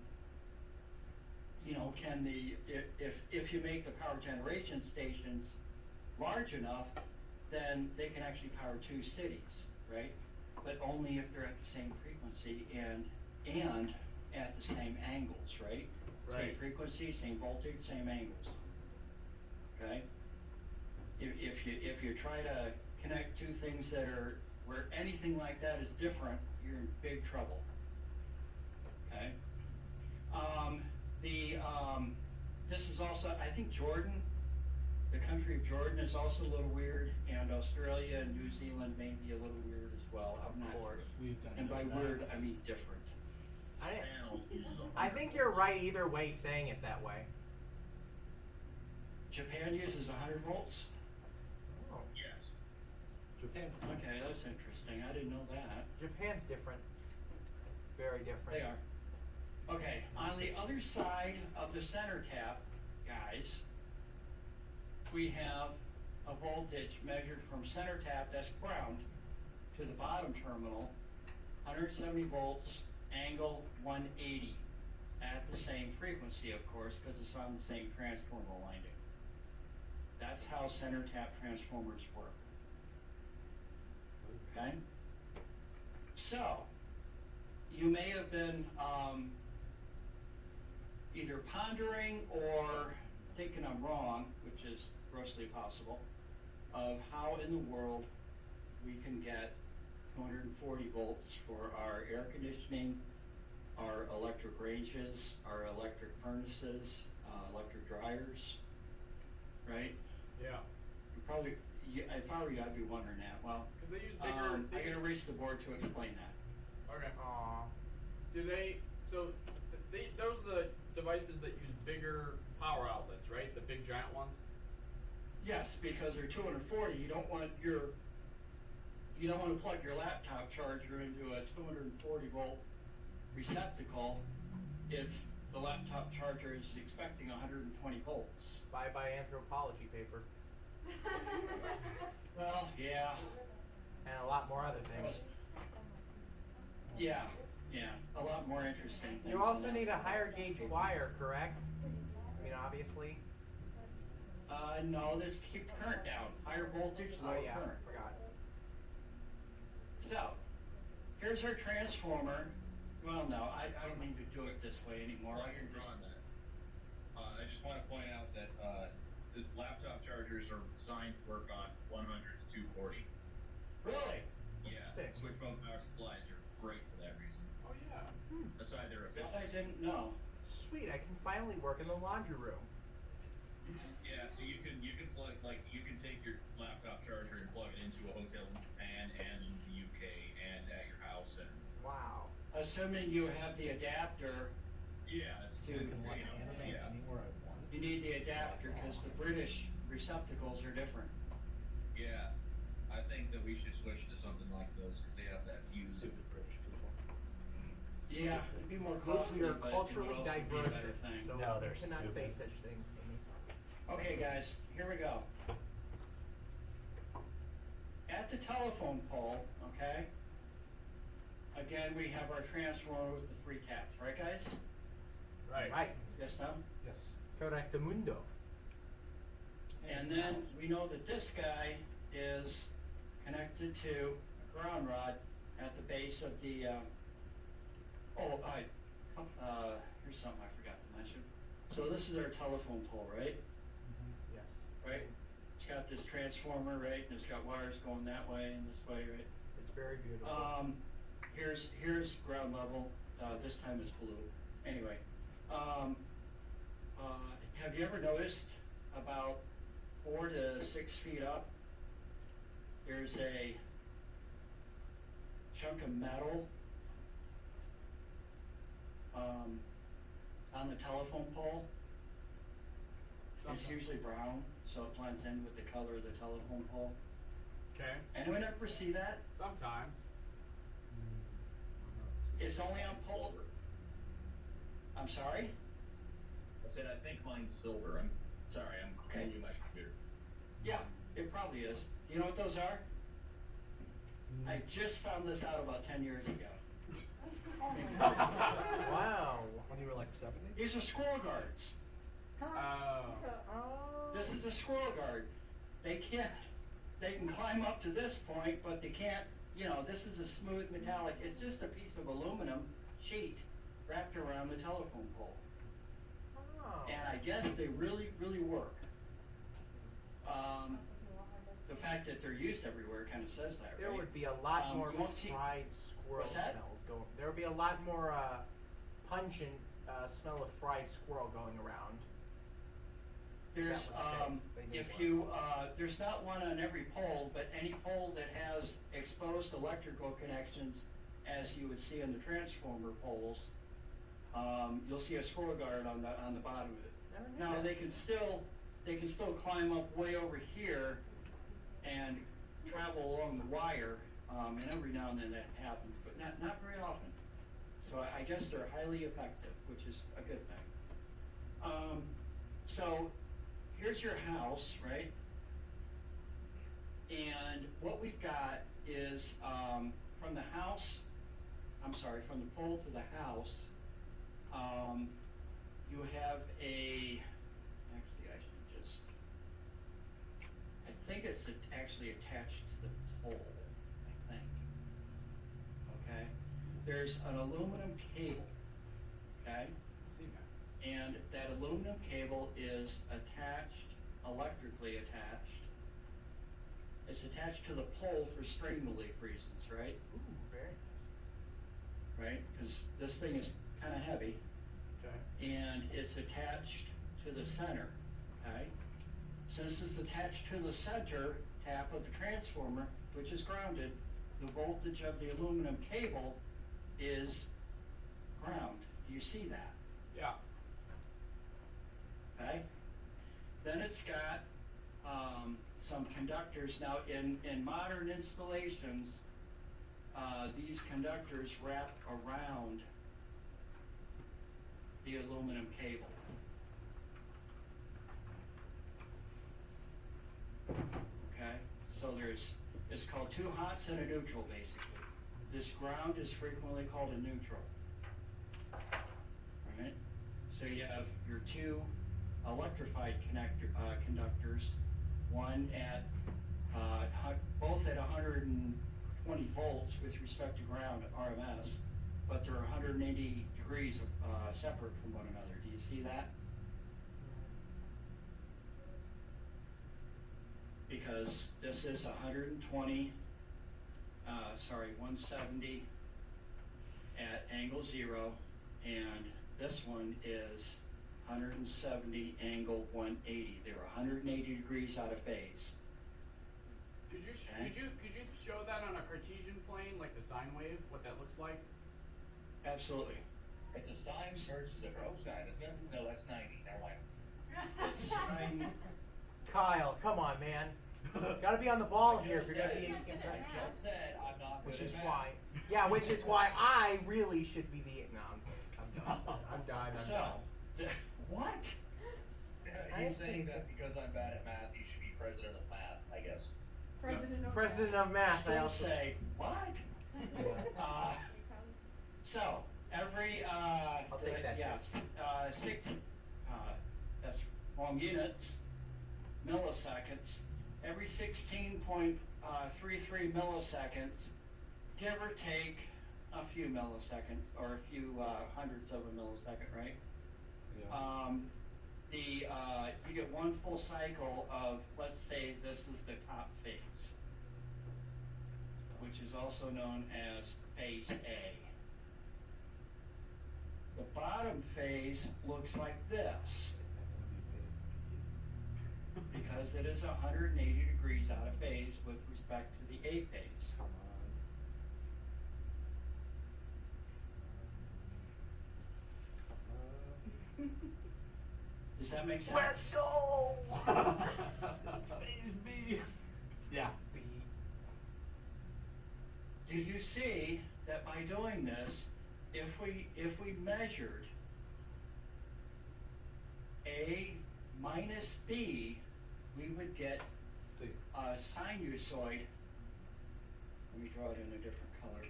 If you make the power generation stations large enough, then they can actually power two cities, right? But only if they're at the same frequency and at the same angles, right? Same Right. frequency, same voltage, same angles. Okay? If you try to connect two things that are where anything like that is different, you're in big trouble. Okay? This is also, I think Jordan, the country of Jordan is also a little weird, and Australia and New Zealand may be a little weird as well. I'm not sure. We've done And by that. weird, I mean different. I think you're right either way saying it that way. Japan uses 100 volts? Oh. Yes. Japan's Okay, that's interesting. I didn't know that. Japan's different. Very different. They are. Okay, on the other side of the center tap, guys, we have a voltage measured from center tap, that's ground, to the bottom terminal, 170 volts, angle 180, at the same frequency, of course, because it's on the same transformer winding. That's how center tap transformers work. Okay? So, you may have been either pondering or thinking I'm wrong, which is grossly possible, of how in the world we can get 240 volts for our air conditioning, our electric ranges, our electric furnaces, electric dryers, right? Yeah. You probably, if I were you, I'd be wondering that. Well, Because they use bigger. I gotta race the board to explain that. Okay. Aw. Do they? So those are the devices that use bigger power outlets, right? The big giant ones. Yes, because they're 240, you don't want to plug your laptop charger into a 240 volt receptacle if the laptop charger is expecting 120 volts. Bye-bye anthropology paper. Well, yeah. And a lot more other things. Yeah, a lot more interesting things. You also than need a that. higher gauge wire, correct? I mean, obviously. No, this keeps the current down. Higher voltage, lower Oh yeah, current. forgot. So, here's our transformer. Well, no, I don't need to do it this way anymore. While I you're can just drawing that, I just want to point out that the laptop chargers are designed to work on 100 to 240. Really? Yeah, Interesting. switch mode power supplies are great for that reason. Oh yeah. Aside their That I efficiency. didn't know. Sweet, I can finally work in the laundry room. Yeah, so you can plug, like, you can take your laptop charger and plug it into a hotel in Japan and in the UK and at your house, and Wow. Assuming you have the adapter, yeah, it's You can watch you know, anime yeah. anywhere I want. you need the adapter because the British receptacles are different. Yeah, I think that we should switch to something like those because they have that fuse. Stupid British people. Yeah, it'd be more Look, costly, we are but it would culturally also be a diverse, better thing. so No, you they're cannot say stupid. such things to me. Okay, guys, here we go. At the telephone pole, okay, again, we have our transformer with the 3 taps, right, guys? Right. Right. Yes, no? Yes. Correctamundo. And then we know that this guy is connected to a ground rod at the base of the, here's something I forgot to mention. So this is our telephone pole, right? Yes. Right? It's got this transformer, right, and it's got wires going that way and this way, right? It's very beautiful. Here's ground level, this time it's blue. Anyway, have you ever noticed about 4 to 6 feet up there's a chunk of metal on the telephone pole. It's Sometimes. usually brown, so it blends in with the color of the telephone pole. Okay. Anyone ever see that? Sometimes. It's only on pole. I'm sorry? I said, I think mine's silver. I'm sorry, I'm Okay. moving my computer. Yeah, it probably is. Do you know what those are? I just found this out about 10 years ago. Wow. When you were like 70? These are squirrel guards. Oh. This is a squirrel guard. They can climb up to this point, but they can't, this is a smooth metallic, it's just a piece of aluminum sheet wrapped around the telephone pole. Oh. And I guess they really, really work. The fact that they're used everywhere kind of says that, right? There would be a lot more you won't see- fried squirrel What's that? smells going. There would be a lot more pungent smell of fried squirrel going around. There's, That was the case. They if need you, one. there's not one on every pole, but any pole that has exposed electrical connections, as you would see on the transformer poles, you'll see a squirrel guard on the bottom of it. Never knew Now, that. they can still climb up way over here and travel along the wire, and every now and then that happens, but not very often. So I guess they're highly effective, which is a good thing. So here's your house, right? And what we've got is, from the pole to the house, you have actually I should just, I think it's actually attached to the pole, I think. Okay? There's an aluminum cable, okay? I've seen that. And that aluminum cable is attached, electrically attached. It's attached to the pole for string belief reasons, right? Ooh, very nice. Right? Because this thing is kind of heavy. Okay. And it's attached to the center, okay? Since it's attached to the center tap of the transformer, which is grounded, the voltage of the aluminum cable is ground. Do you see that? Yeah. Okay? Then it's got some conductors. Now, in modern installations, these conductors wrap around the aluminum cable. Okay? So it's called two hots and a neutral, basically. This ground is frequently called a neutral. Alright? So you have your two electrified conductors, one at, both at 120 volts with respect to ground RMS, but they're 180 degrees separate from one another. Do you see that? Because this is 170 at angle 0, and this one is 170 angle 180. They're 180 degrees out of phase. Could you Okay. could you show that on a Cartesian plane, like the sine wave, what that looks like? Absolutely. It's a sine versus a cosine, isn't it? No, that's 90, never mind. It's sine. Kyle, come on, man. Gotta be on the ball here if you're gonna be. I just said I'm not good Which at is math. why. Yeah, which is why I really should be the. No, I'm done. I'm done. I'm So, done. what? He's saying that because I'm bad at math, he should be president of math, I guess. President of math. I Still also say, what? So, every, I'll take that, yes, that's wrong units, milliseconds, every 16.33 milliseconds, give or take a few milliseconds, or a few hundredths of a millisecond, right? You get one full cycle of, let's say this is the top phase, which is also known as phase A. The bottom phase looks like this, because because it is 180 degrees out of phase with respect to the A phase. Come on. Does that make sense? Let's go! That's phase B. Yeah. B. Do you see that by doing this, if we measured A minus B, we would get See. a sinusoid. Let me draw it in a different color.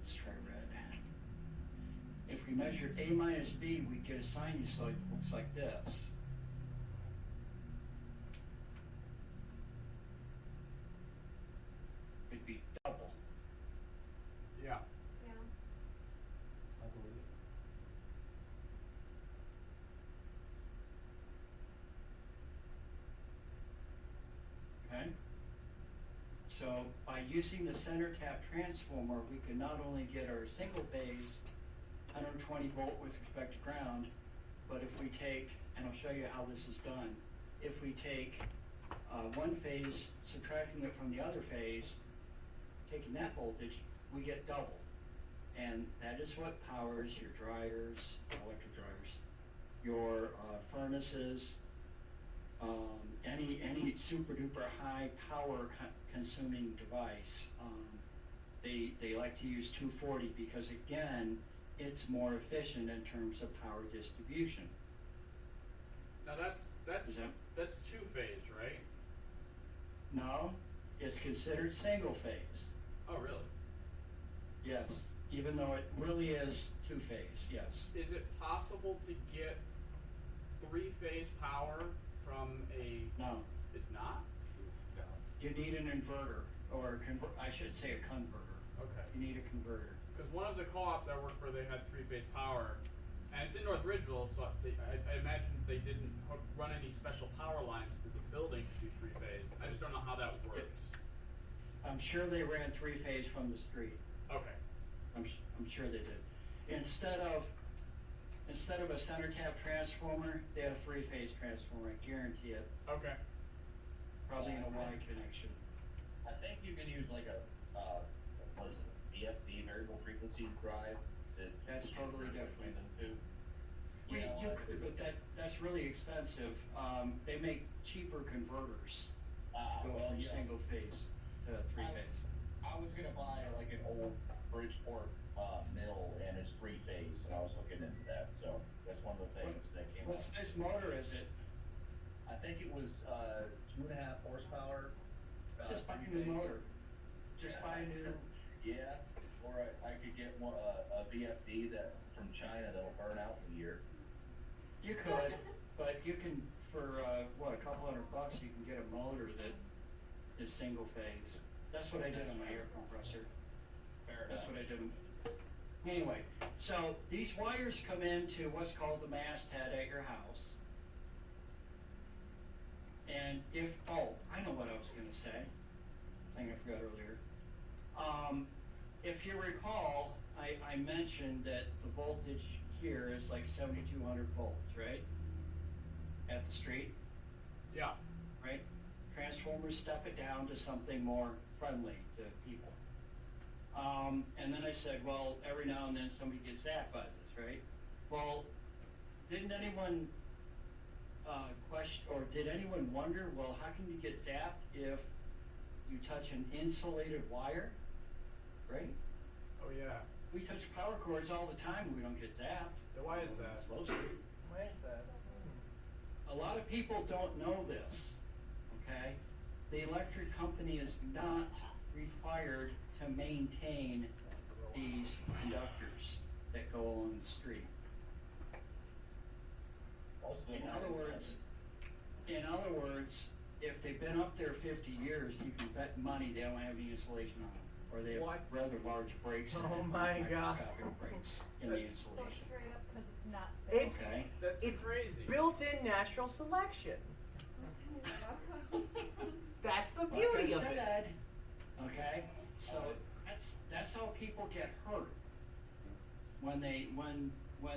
Let's try red. If we measured A minus B, we'd get a sinusoid that looks like this. It'd be double. Yeah. Yeah. I believe it. Okay? So by using the center tap transformer, we can not only get our single phase 120 volt with respect to ground, but if we take, and I'll show you how this is done, if we take one phase, subtracting it from the other phase, taking that voltage, we get double. And that is what powers your dryers, electric dryers, your furnaces, any super duper high power consuming device. They like to use 240 because again, it's more efficient in terms of power distribution. Now that's Is that- two phase, right? No, it's considered single phase. Oh, really? Yes, even though it really is two phase, yes. Is it possible to get three-phase power from a? No, It's not. No. you need an inverter, or I should say a converter. Okay. You need a converter. Because one of the co-ops I worked for, they had three-phase power, and it's in North Ridgeville, so I imagine they didn't run any special power lines to the building to do three-phase. I just don't know how that works. I'm sure they ran three phase from the street. Okay. I'm sure they did. Instead of a center tap transformer, they had a three-phase transformer, I guarantee it. Okay. Probably in a Y connection. I think you can use like a what is it, VFD, variable frequency drive to. That's totally between different. them two. You could, but that's really expensive. They make cheaper converters. Go Well, from yeah. single phase to three phase. I was gonna buy like an old Bridgeport mill and it's three phase, and I was looking into that, so that's one of the things that came What up. size motor is it? I think it was 2.5 horsepower. Just buy a three-phase. new motor. Just buy a new. Yeah, or I could get one, a VFD that from China that'll burn out in a year. You could, but you can, for what, a couple $100, you can get a motor that is single phase. That's what I did on my air compressor. Fair That's enough. what I did. Anyway, so these wires come into what's called the masthead at your house. And if, oh, I know what I was gonna say, thing I forgot earlier. If you recall, I mentioned that the voltage here is like 7,200 volts, right? At the street, Yeah. right? Transformers step it down to something more friendly to people. And then I said, well, every now and then somebody gets zapped by this, right? Well, didn't anyone question, or did anyone wonder, well, how can you get zapped if you touch an insulated wire, right? Oh, yeah. We touch power cords all the time, we don't get zapped. Yeah, why is We're that? supposed to. Why is that? A lot of people don't know this, okay? The electric company is not required to maintain these conductors that go along the street. Most of them In are other words, if they've been up there 50 years, you can bet money they don't have any insulation on them, or they have What? rather large breaks. Oh my God. Microscopic breaks in the So insulation. straight up, cause it's not safe. It's Okay. That's it's crazy. built-in natural selection. That's the Like beauty I of it. said, okay, so that's how people get hurt when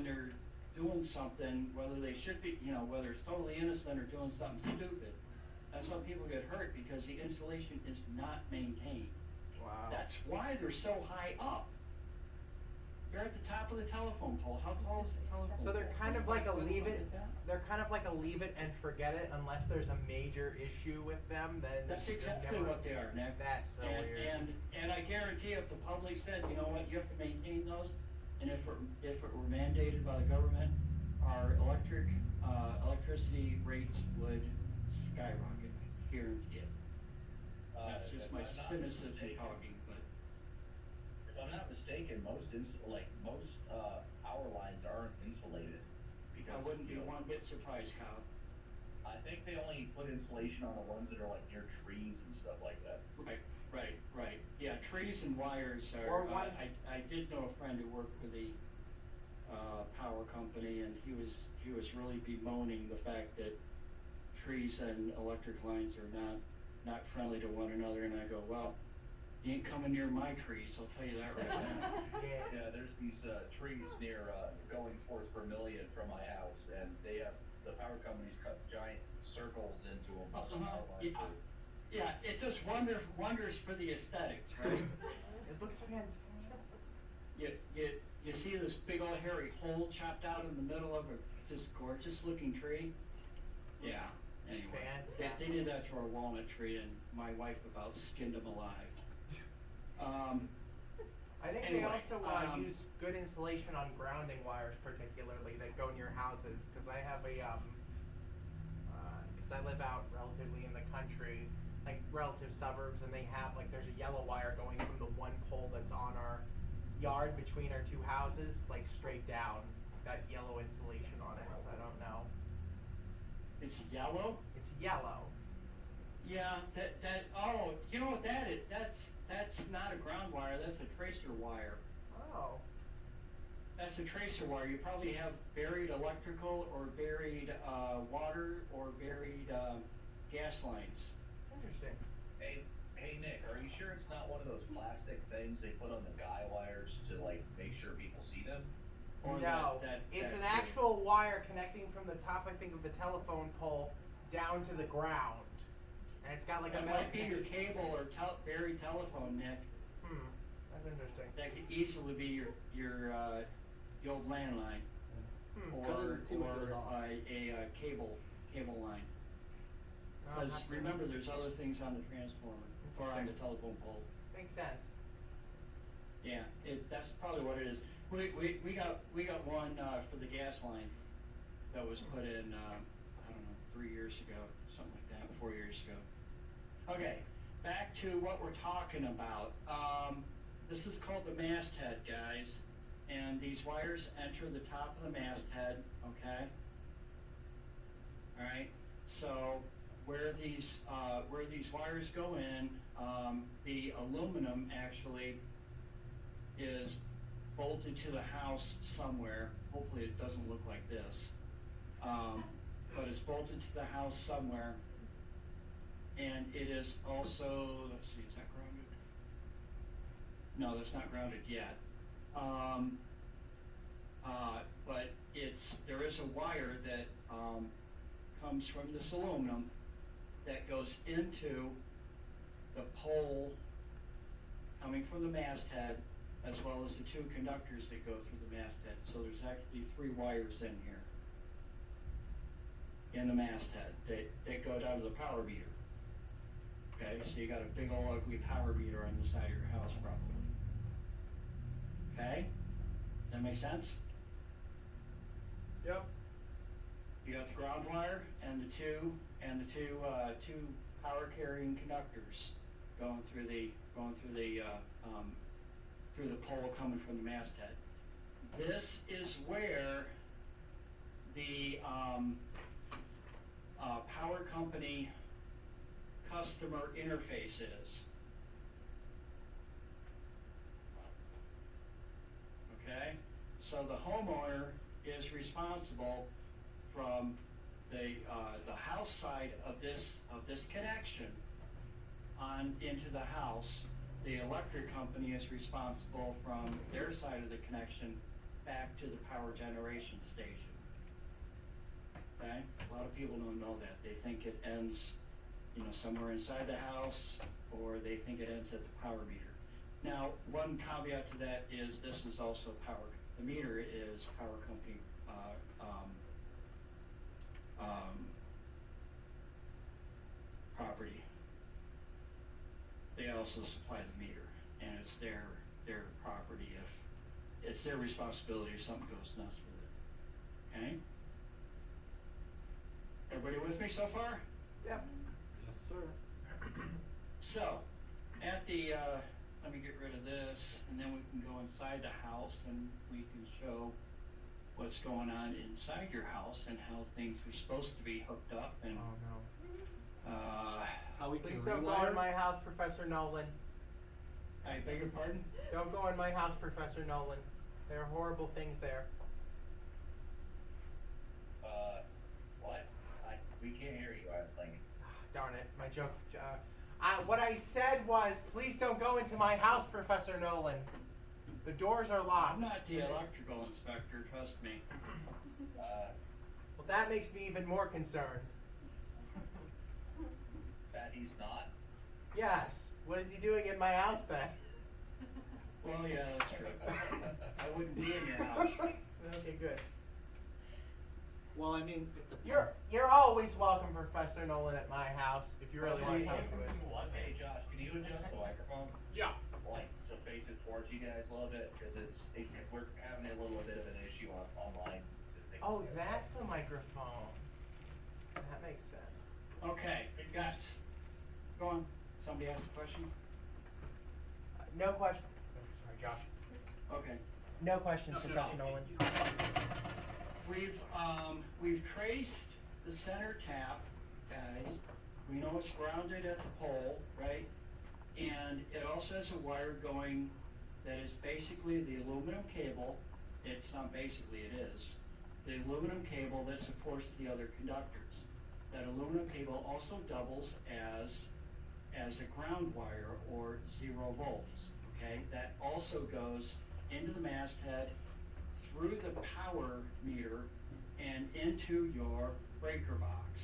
they're doing something, whether they should be, you know, whether it's totally innocent or doing something stupid. That's when people get hurt, because the insulation is not maintained. Wow. That's why they're so high up. They're at the top of the telephone pole. How tall is the telephone pole? So they're kind of like a 25 foot, leave it. something like that? They're kind of like a leave it and forget it unless there's a major issue with them. Then That's they're exactly never- what they are, Nick. That's so and, weird. And I guarantee if the public said, you know what, you have to maintain those, and if it were mandated by the government, our electricity rates would skyrocket. Guarantee it. That's just if my I'm not cynicism mistaken- talking, but. If I'm not mistaken, most power lines aren't insulated. Because, I wouldn't be you know, one bit surprised, Kyle. I think they only put insulation on the ones that are like near trees and stuff like that. Right. Yeah, trees and wires Or are, ones- I did know a friend who worked for the, power company, and he was really bemoaning the fact that trees and electric lines are not friendly to one another, and I go, well, you ain't coming near my trees, I'll tell you that right now. Yeah, there's these, trees near, going forth Vermillion from my house, and they have, the power companies cut giant circles into them. Yeah, it does wonders for the aesthetics, right? It looks fantastic. You see this big old hairy hole chopped out in the middle of a just gorgeous looking tree? Yeah, anyway. They did that to our walnut tree, and my wife about skinned them alive. I think Anyway, they also use good insulation on grounding wires, particularly that go in your houses. Because I have because I live out relatively in the country, like relative suburbs, and they have like there's a yellow wire going from the one pole that's on our yard between our two houses, like straight down. It's got yellow insulation on it, so I don't know. It's yellow? It's yellow. Yeah, oh, you know what that is? That's not a ground wire, that's a tracer wire. Oh. That's a tracer wire. You probably have buried electrical or buried, water or buried, gas lines. Interesting. Hey Nick, are you sure it's not one of those plastic things they put on the guy wires to like make sure people see them? Or No, that it's an too. actual wire connecting from the top, I think, of the telephone pole down to the ground. And it's got like a That metal might be your connection. cable or buried telephone, Nick. That's interesting. That could easily be your the old landline. Or a cable line. Because remember, there's other things on the transformer, or on the telephone pole. Makes sense. Yeah, that's probably what it is. We got one, for the gas line that was put in, I don't know, 3 years ago, something like that, 4 years ago. Okay, back to what we're talking about. This is called the masthead, guys, and these wires enter the top of the masthead, okay? Alright, so where these wires go in, the aluminum actually is bolted to the house somewhere. Hopefully it doesn't look like this. But it's bolted to the house somewhere. And it is also, let's see, is that grounded? No, that's not grounded yet. But there is a wire that, comes from this aluminum that goes into the pole coming from the masthead, as well as the two conductors that go through the masthead. So there's actually 3 wires in here, in the masthead, that go down to the power meter. Okay, so you got a big old ugly power meter on the side of your house probably. Okay, does that make sense? Yep. You got the ground wire and the two power carrying conductors going through the pole coming from the masthead. This is where the power company customer interface is. Okay, so the homeowner is responsible from the house side of this connection on into the house. The electric company is responsible from their side of the connection back to the power generation station. Okay? A lot of people don't know that. They think it ends, you know, somewhere inside the house, or they think it ends at the power meter. Now, one caveat to that is this is also the meter is power company, property. They also supply the meter, and it's their property if, it's their responsibility if something goes nuts with it. Okay? Everybody with me so far? Yep. Yes, sir. So, at the, let me get rid of this, and then we can go inside the house and we can show what's going on inside your house and how things are supposed to be hooked up and, Oh no. How we can Please don't go in rewire? my house, Professor Nolan. I beg your pardon? Don't go in my house, Professor Nolan. There are horrible things there. What? We can't hear you, I think. Darn it, my joke. What I said was, please don't go into my house, Professor Nolan. The doors are locked. I'm not the electrical inspector, trust me. Well, that makes me even more concerned. That he's not? Yes. What is he doing in my house then? Well, yeah, that's true. I wouldn't be in your house. Okay, good. Well, I mean, it depends. You're always welcome, Professor Nolan, at my house if you really want to come to it. Hey, Josh, can you adjust the microphone? Yeah. Like, to face it towards you guys a little bit, because we're having a little bit of an issue online. Oh, that's the microphone. That makes sense. Okay, guys, go on. Somebody ask a question? No question. Oh, sorry, Josh. Okay. No questions, No, Professor Nolan. We've traced the center tap, guys. We know it's grounded at the pole, right? And it also has a wire going that is basically the aluminum cable. It's not basically, it is. The aluminum cable that supports the other conductors. That aluminum cable also doubles as a ground wire or 0 volts, okay? That also goes into the masthead, through the power meter, and into your breaker box.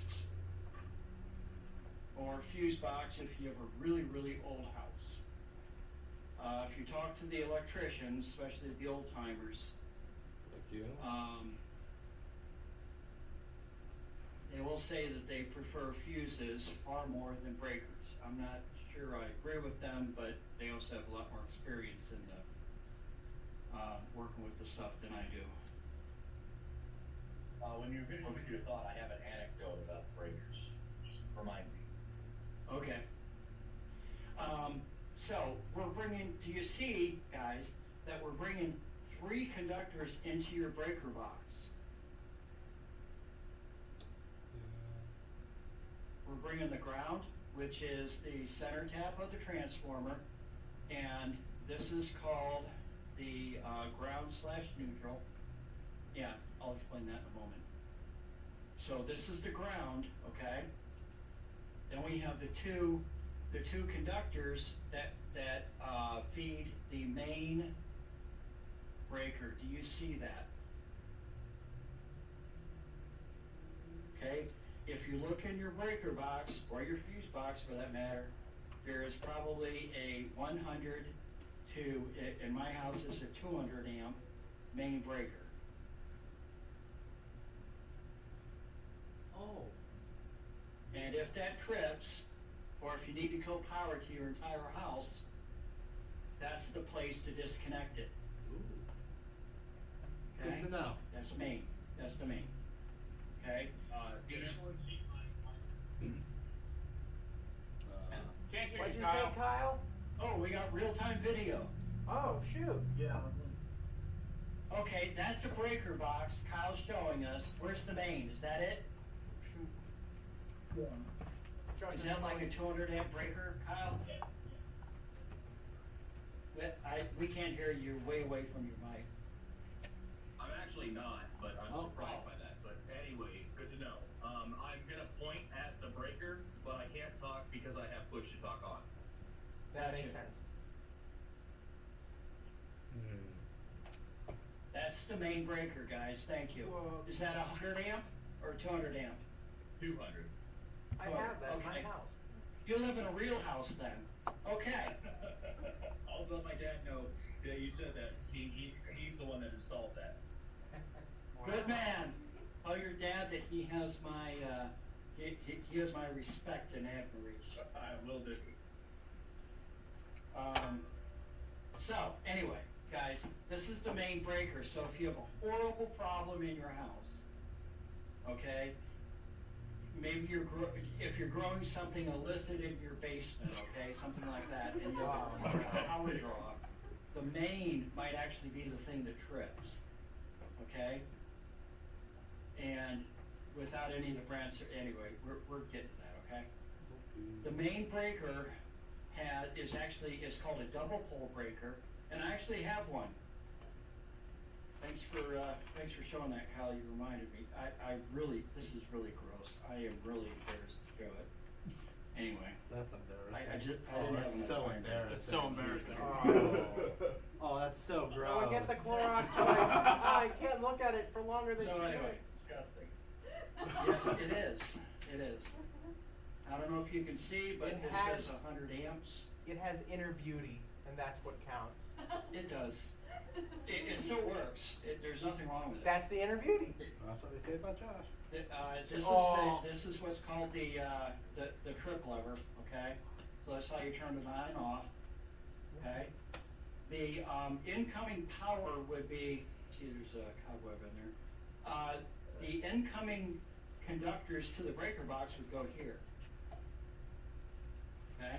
Or fuse box if you have a really, really old house. If you talk to the electricians, especially the old timers, Like you? they will say that they prefer fuses far more than breakers. I'm not sure I agree with them, but they also have a lot more experience in the working with the stuff than I do. When you're finishing with your thought, I have an anecdote about breakers. Just remind me. Okay. So we're bringing, do you see, guys, that we're bringing 3 conductors into your breaker box? We're bringing the ground, which is the center tap of the transformer, and this is called the ground/neutral. Yeah, I'll explain that in a moment. So this is the ground, okay? Then we have the two conductors that feed the main breaker. Do you see that? Okay, if you look in your breaker box, or your fuse box for that matter, there is probably a 100 to, in my house it's a 200 amp main breaker. Oh. And if that trips, or if you need to kill power to your entire house, that's the place to disconnect it. Ooh. Okay? Good to know. That's main. That's the main. Okay? Did everyone see my Can't hear What'd you, you Kyle. say, Kyle? Oh, we got real-time video. Oh, shoot. Yeah. Okay, that's the breaker box Kyle's showing us. Where's the main? Is that it? Shoot. Is that like a 200 amp breaker, Kyle? We can't hear you, way away from your mic. I'm actually not, but I'm Oh. surprised by that. But anyway, good to know. I'm gonna point at the breaker, but I can't talk because I have push to talk on. That Gotcha. makes sense. That's the main breaker, guys, thank you. Whoa. Is that 100 amp or 200 amp? 200. I have that in my Okay. house. You live in a real house then? Okay. I'll let my dad know that you said that. He's the one that installed that. Good man. Tell your dad that he has my, he has my respect and admiration. I will do. So, anyway, guys, this is the main breaker, so if you have a horrible problem in your house, okay, maybe if you're growing something illicit in your basement, okay, something like that, and you have a power draw, the main might actually be the thing that trips, okay? And without any of the brands, anyway, we're getting to that, okay? The main breaker is called a double pole breaker, and I actually have one. Thanks for showing that, Kyle, you reminded me. This is really gross. I am really embarrassed to show it. Anyway. That's embarrassing. I didn't that's have so enough time. embarrassing. It's so embarrassing. Oh, that's so gross. Someone get the Clorox wipes. I can't look at it for longer than So 2 anyway. minutes. Disgusting. Yes, it is. It is. I don't know if you can see, but It this has- says 100 amps. It has inner beauty, and that's what counts. It does. It still works. There's nothing wrong with it. That's the inner beauty. That's what they say about Josh. This is what's called the trip lever, okay? So that's how you turn it on and off, okay? The incoming power would be, see there's a cobweb in there. The incoming conductors to the breaker box would go here, okay?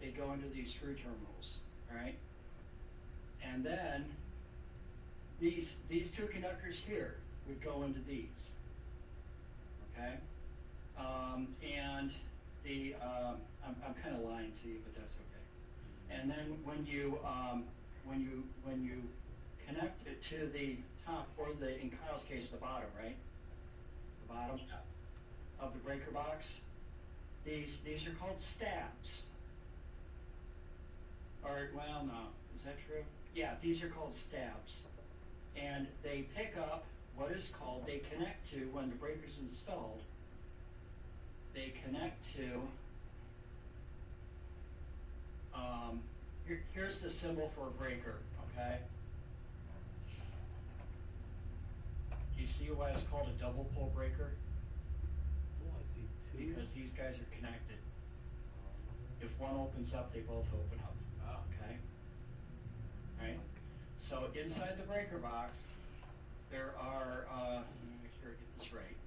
They go into these screw terminals, all right? And then these two conductors here would go into these, okay? And the I'm kind of lying to you, but that's okay. And then when you connect it to the top, or in Kyle's case, the bottom, right? The bottom of the breaker box. These are called stabs. Or, well, no, is that true? Yeah, these are called stabs. And they pick up what is called, they connect to, when the breaker's installed, they connect to, here's the symbol for a breaker, okay? Do you see why it's called a double pole breaker? Oh, I see two. Because these guys are connected. If one opens up, they both open up. Okay? Right? So inside the breaker box, there are, let me make sure I get this right.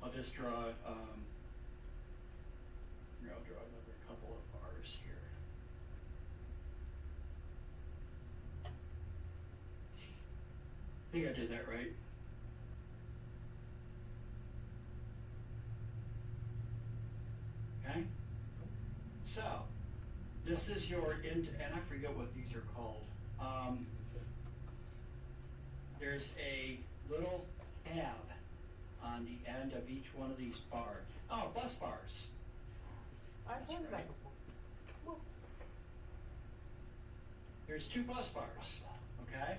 I'll just draw, here, I'll draw another couple of bars here. I think I did that right. Okay? So, this is your, and I forget what these are called. There's a little tab on the end of each one of these bars. Oh, bus bars. I've heard of that before. Well, There's two bus bars, okay?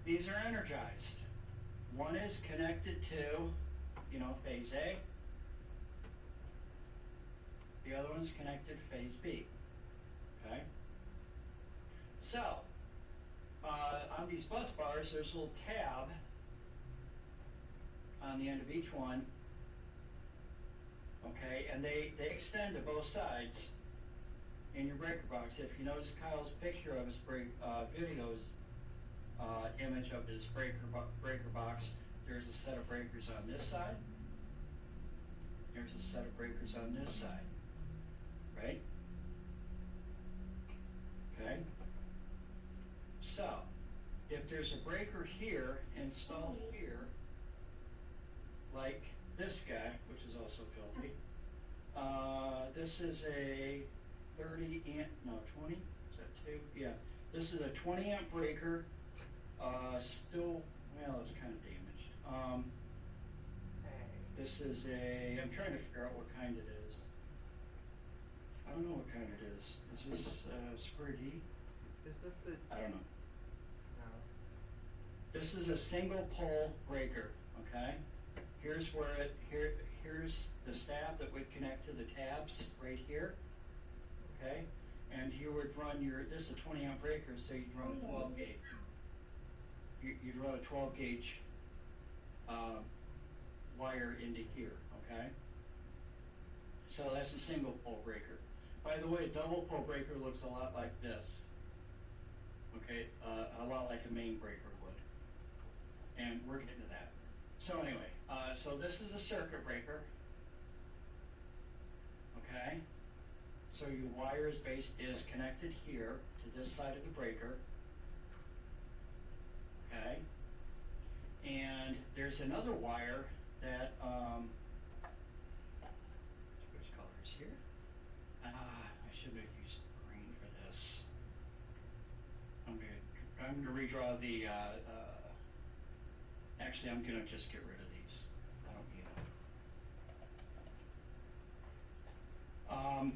These are energized. One is connected to, phase A. The other one's connected to phase B, okay? So, on these bus bars, there's a little tab on the end of each one, okay, and they extend to both sides in your breaker box. If you notice Kyle's picture of his video's image of his breaker box, there's a set of breakers on this side, there's a set of breakers on this side, right? Okay? So, if there's a breaker here installed here, like this guy, which is also filthy, This is a 30 amp, no, 20, is that two? Yeah, this is a 20 amp breaker, still, well, it's kind of damaged. This is I'm trying to figure out what kind it is. I don't know what kind it is. Is this, Square D? Is this the? I don't know. No. This is a single pole breaker, okay? Here's where here's the stab that would connect to the tabs right here, okay? And you would run this is a 20 amp breaker, so you'd run a 12 gauge. You'd run a 12 gauge, wire into here, okay? So that's a single pole breaker. By the way, a double pole breaker looks a lot like this, okay? A lot like a main breaker would. And we're getting to that. So anyway, so this is a circuit breaker, okay? So your wire is connected here to this side of the breaker, okay? And there's another wire that, which color is here? I should have used green for this. I'm gonna redraw the, actually, I'm gonna just get rid of these. I don't need them.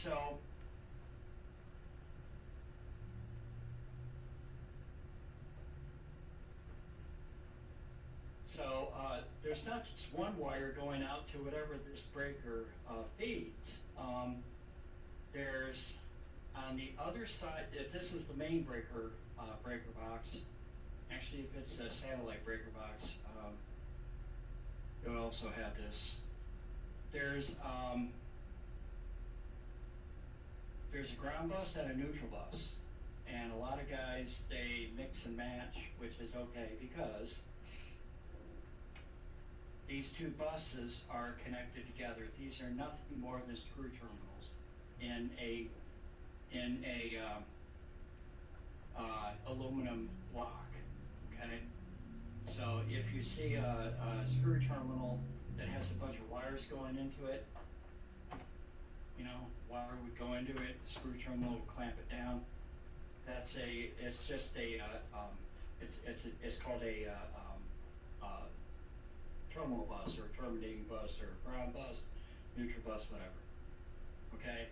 So there's not just one wire going out to whatever this breaker feeds. There's on the other side, if this is the main breaker box, actually if it's a satellite breaker box, you'll also have this. There's a ground bus and a neutral bus. And a lot of guys, they mix and match, which is okay because these two buses are connected together. These are nothing more than screw terminals in a aluminum block, okay? So if you see a screw terminal that has a bunch of wires going into it, you know, wire would go into it, the screw terminal would clamp it down. It's called a terminal bus or terminating bus or ground bus, neutral bus, whatever. Okay?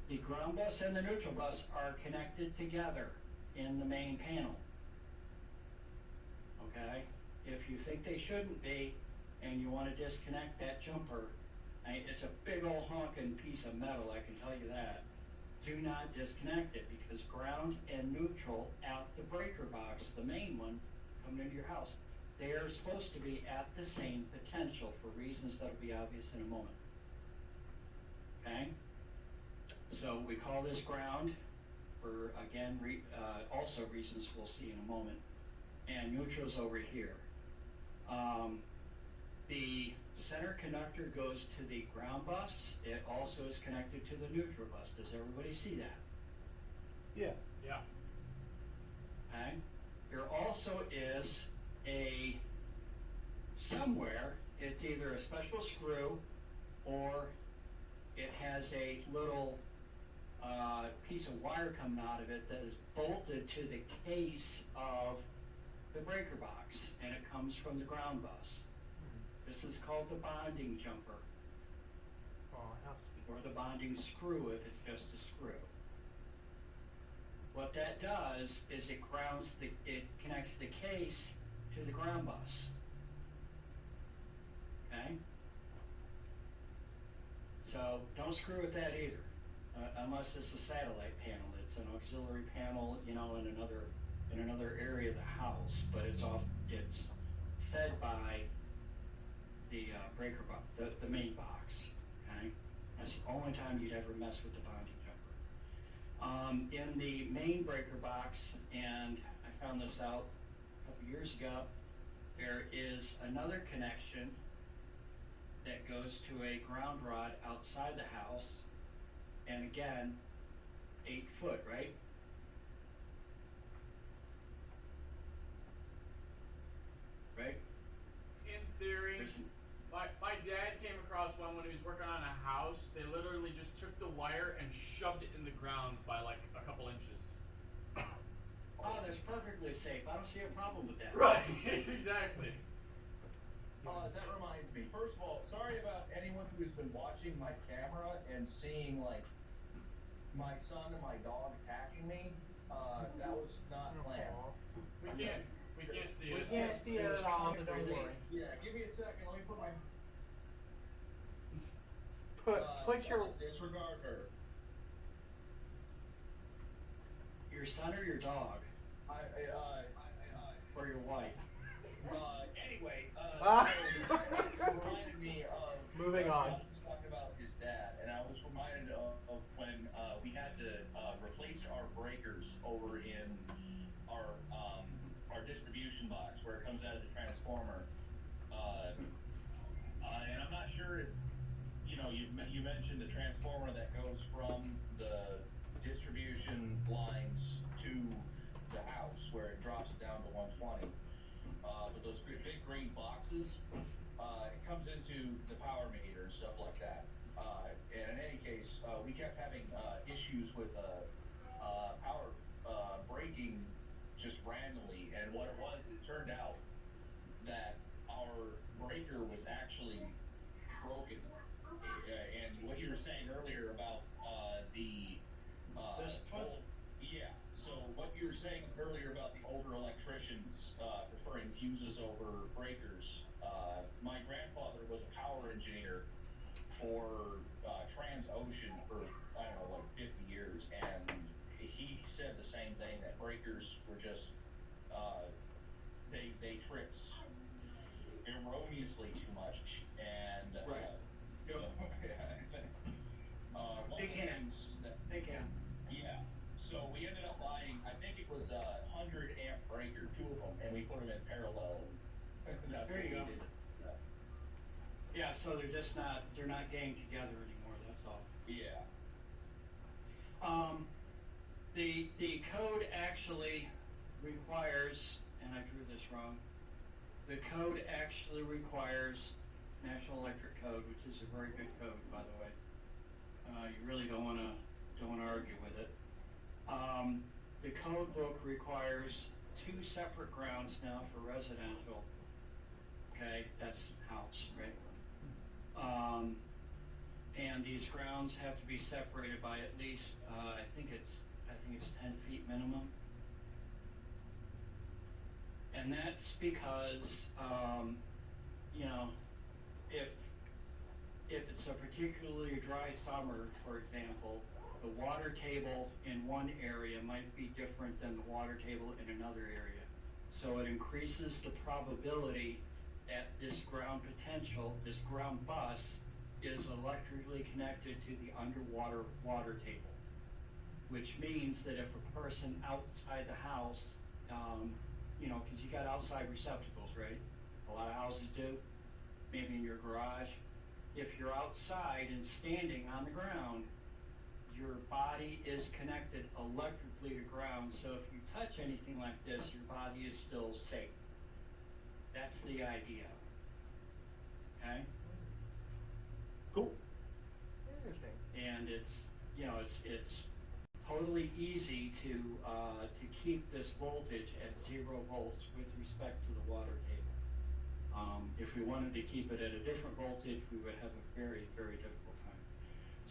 The ground bus and the neutral bus are connected together in the main panel. Okay? If you think they shouldn't be and you want to disconnect that jumper, it's a big old honking piece of metal, I can tell you that. Do not disconnect it because ground and neutral at the breaker box, the main one coming into your house, they are supposed to be at the same potential for reasons that'll be obvious in a moment. Okay? So we call this ground for, again, also reasons we'll see in a moment. And neutral's over here. The center conductor goes to the ground bus. It also is connected to the neutral bus. Does everybody see that? Yeah. Yeah. Okay? There also is somewhere, it's either a special screw or it has a little piece of wire coming out of it that is bolted to the case of the breaker box, and it comes from the ground bus. This is called the bonding jumper. Oh, it helps me. Or the bonding screw if it's just a screw. What that does is it connects the case to the ground bus. Okay? So don't screw with that either, unless it's a satellite panel. It's an auxiliary panel, you know, in another area of the house, but it's fed by the breaker box, the main box. Okay, that's the only time you'd ever mess with the bonding jumper. In the main breaker box, and I found this out a couple years ago, there is another connection that goes to a ground rod outside the house, and again, 8 foot, right? Right? In theory, my dad came across one when he was working on a house. They literally just took the wire and shoved it in the ground by like a couple inches. Oh, that's perfectly safe. I don't see a problem with that. Right, exactly. That reminds me, first of all, sorry about anyone who's been watching my camera and seeing like my son and my dog attacking me. That was not planned. We can't see We it. can't see it at all, so don't worry. Yeah, give me a second, let me put my, Put your, disregard her. Your son or your dog? Or your wife? Anyway, Ah. so it reminded me of. Moving on. He was talking about his dad, and I was reminded of when, we had to, replace our breakers over in our distribution box where it comes out of the transformer. And I'm not sure if, you mentioned the transformer that goes from the distribution lines to the house where it drops it down to 120. But those big green boxes, it comes into the power meter and stuff like that. And in any case, we kept having issues with power breaking just randomly. And what it was, it turned out that our breaker was actually broken. And what you were saying earlier about This pole? Yeah. So what you were saying earlier about the older electricians preferring fuses over breakers, my grandfather was a power engineer for Transocean for, I don't know, like 50 years, and he said the same thing, that breakers were just, they tripped erroneously too much, and, Right. so, They can. They can. yeah, so we ended up buying, I think it was a 100 amp breaker, two of them, and we put them in parallel. That's There what you we go. did. Yeah, so they're not gang together anymore, that's all. Yeah. The code actually requires, and I drew this wrong, the code actually requires National Electric Code, which is a very good code, by the way. You really don't wanna argue with it. The code book requires 2 separate grounds now for residential. Okay, that's house, right? And these grounds have to be separated by at least, I think it's 10 feet minimum. And that's because, if it's a particularly dry summer, for example, the water table in one area might be different than the water table in another area. So it increases the probability that this ground potential, this ground bus, is electrically connected to the underwater water table. Which means that if a person outside the house, cause you got outside receptacles, right? A lot of houses do, maybe in your garage. If you're outside and standing on the ground, your body is connected electrically to ground, so if you touch anything like this, your body is still safe. That's the idea. Okay? cool. Interesting. And it's totally easy to keep this voltage at 0 volts with respect to the water table. If we wanted to keep it at a different voltage, we would have a very, very difficult time.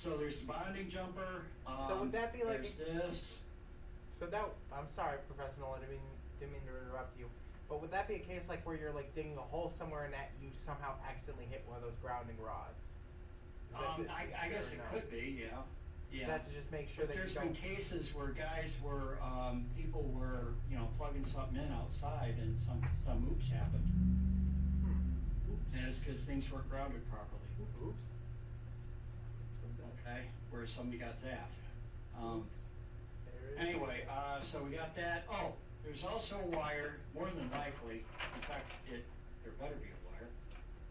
So there's the bonding jumper, So would that be like there's this. So that, I'm sorry, Professor Nolan, didn't mean to interrupt you, but would that be a case like where you're like digging a hole somewhere and that you somehow accidentally hit one of those grounding rods? Is that to I make guess sure or it no? could be, yeah. Is Yeah. that to just make sure But that you there's don't? been cases where guys were, people were, plugging something in outside and some oops happened. And it's 'cause things weren't grounded properly. Oops. Okay, where somebody got zapped. There it is. Anyway, so we got that. Oh, there's also a wire, more than likely, in fact, there better be a wire,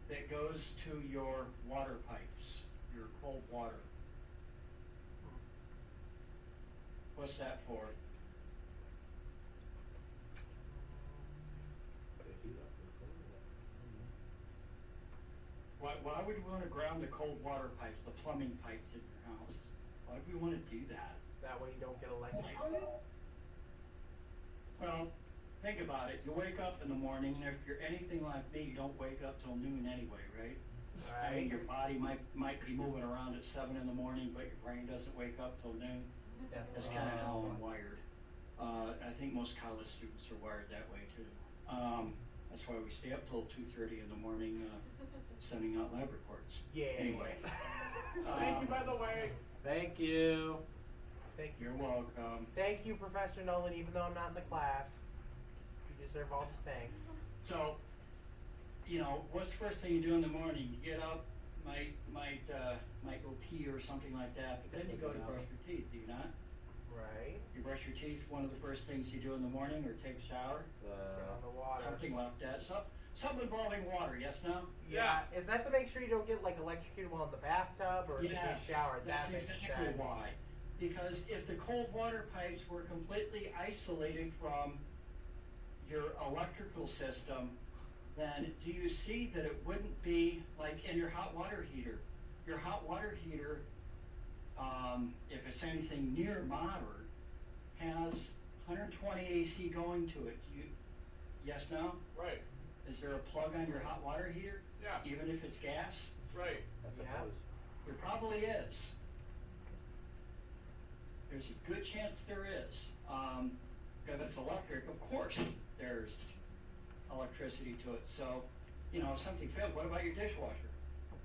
that goes to your water pipes, your cold water. What's that for? What why would we wanna ground the cold water pipes, the plumbing pipes in your house? Why would we wanna do that? That way you don't get electrocuted. Well, think about it, you wake up in the morning, and if you're anything like me, you don't wake up till noon anyway, right? I mean, your body might be moving around at 7 in the morning, but your brain doesn't wake up till noon. That's kinda how I'm wired. I think most college students are wired that way too. That's why we stay up till 2:30 in the morning, sending out lab reports. Yeah. Anyway. Thank you, by the way. Thank you. Thank you. You're welcome. Thank you, Professor Nolan, even though I'm not in the class. You deserve all the thanks. So, you know, what's the first thing you do in the morning? You get up, might go pee or something like that, but then you go to brush your teeth, do you not? Right. You brush your teeth, one of the first things you do in the morning, or take a shower? Get on the water. Something like that. Something involving water, yes, no? Yeah. Is that to make sure you don't get like electrocuted while in the bathtub or if you Yes, shower? That that's makes exactly sense. why. Because if the cold water pipes were completely isolated from your electrical system, then do you see that it wouldn't be like in your hot water heater? Your hot water heater, if it's anything near moderate, has 120 AC going to it. Yes, no? Right. Is there a plug on your hot water heater? Yeah. Even if it's gas? Right. Yeah. There probably is. There's a good chance there is. If it's electric, of course, there's electricity to it. So, you know, if something failed, what about your dishwasher?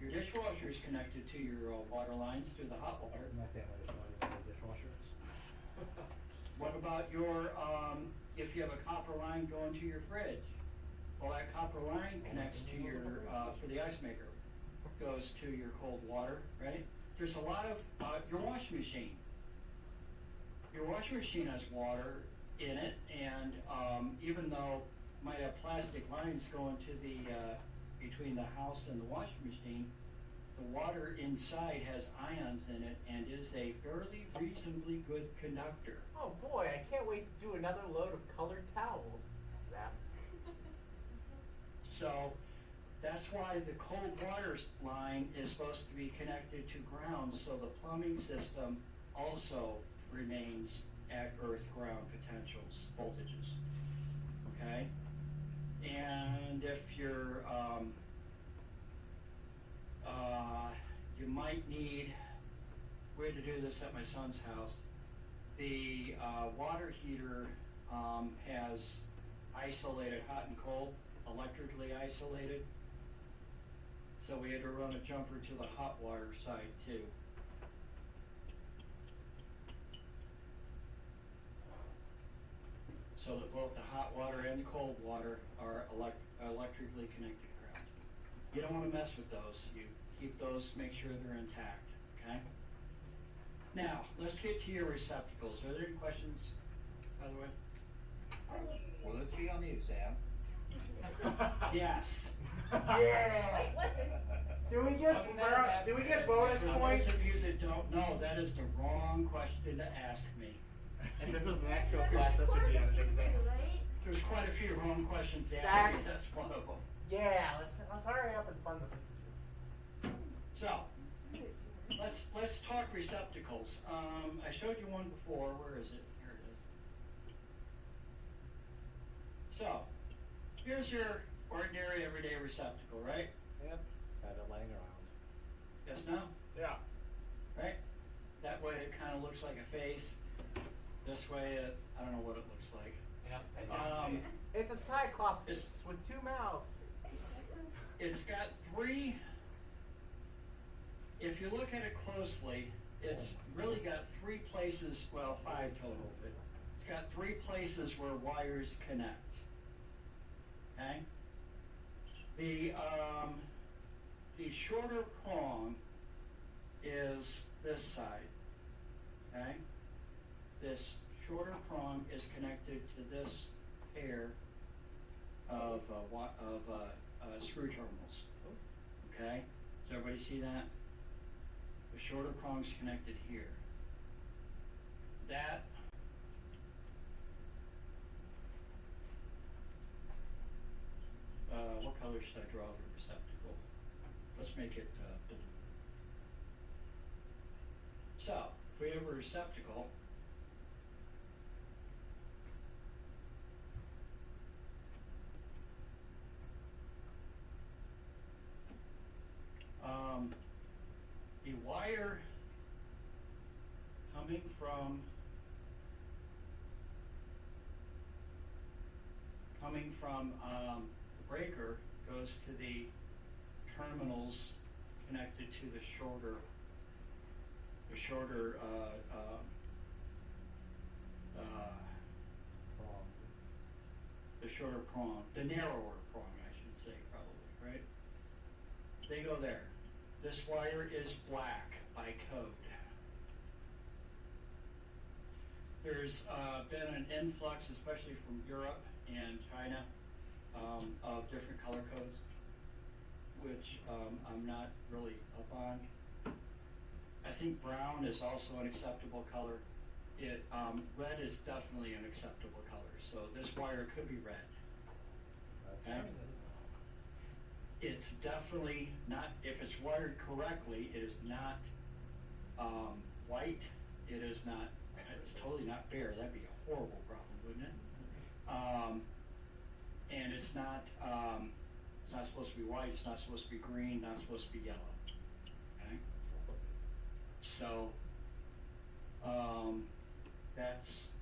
Your dishwasher is connected to your water lines through the hot water. My family doesn't want to use dishwasher. What about your, if you have a copper line going to your fridge? Well, that copper line connects to your, for the ice maker, goes to your cold water, right? There's a lot of, your washing machine. Your washing machine has water in it, and, even though it might have plastic lines going to the, between the house and the washing machine, the water inside has ions in it and is a fairly reasonably good conductor. Oh boy, I can't wait to do another load of colored towels. Zap. So, that's why the cold water line is supposed to be connected to ground, so the plumbing system also remains at earth-ground potentials, voltages, okay? And if you're, you might need, we had to do this at my son's house, the, water heater, has isolated hot and cold, electrically isolated. So we had to run a jumper to the hot water side too. So that both the hot water and the cold water are electrically connected to ground. You don't wanna mess with those, you keep those, make sure they're intact, okay? Now, let's get to your receptacles. Are there any questions, by the way? Will this be on the exam? Yes. Yeah. Wait, what? Do we get bonus For points? those of you that don't know, that is the wrong question to ask me. If this was an actual class, this would be an exam. There's quite a few wrong questions asked me, that's one of them. Yeah, let's hurry up and fund the. So, let's talk receptacles. I showed you one before, where is it? Here it is. So, here's your ordinary everyday receptacle, right? Yep. Have it laying around. Yes, no? Yeah. Right? That way it kinda looks like a face. This way, I don't know what it looks like. It's a cyclops It's- with two mouths. It's got three, if you look at it closely, it's really got three places, well, five total, but it's got three places where wires connect. Okay? The shorter prong is this side, okay? This shorter prong is connected to this pair of screw terminals, okay? Does everybody see that? The shorter prong's connected here. That what color should I draw the receptacle? let's make it, blue. So, if we have a receptacle, the wire coming from the breaker goes to the terminals connected to the shorter prong, the narrower prong, I should say, probably, right? They go there. This wire is black by code. There's been an influx, especially from Europe and China, of different color codes, which I'm not really up on. I think brown is also an acceptable color. Red is definitely an acceptable color, so this wire could be red. Okay? It's definitely not, if it's wired correctly, it is not white. It is not, it's totally not bare. That'd be a horrible problem, wouldn't it? And it's not supposed to be white, it's not supposed to be green, not supposed to be yellow. Okay? So,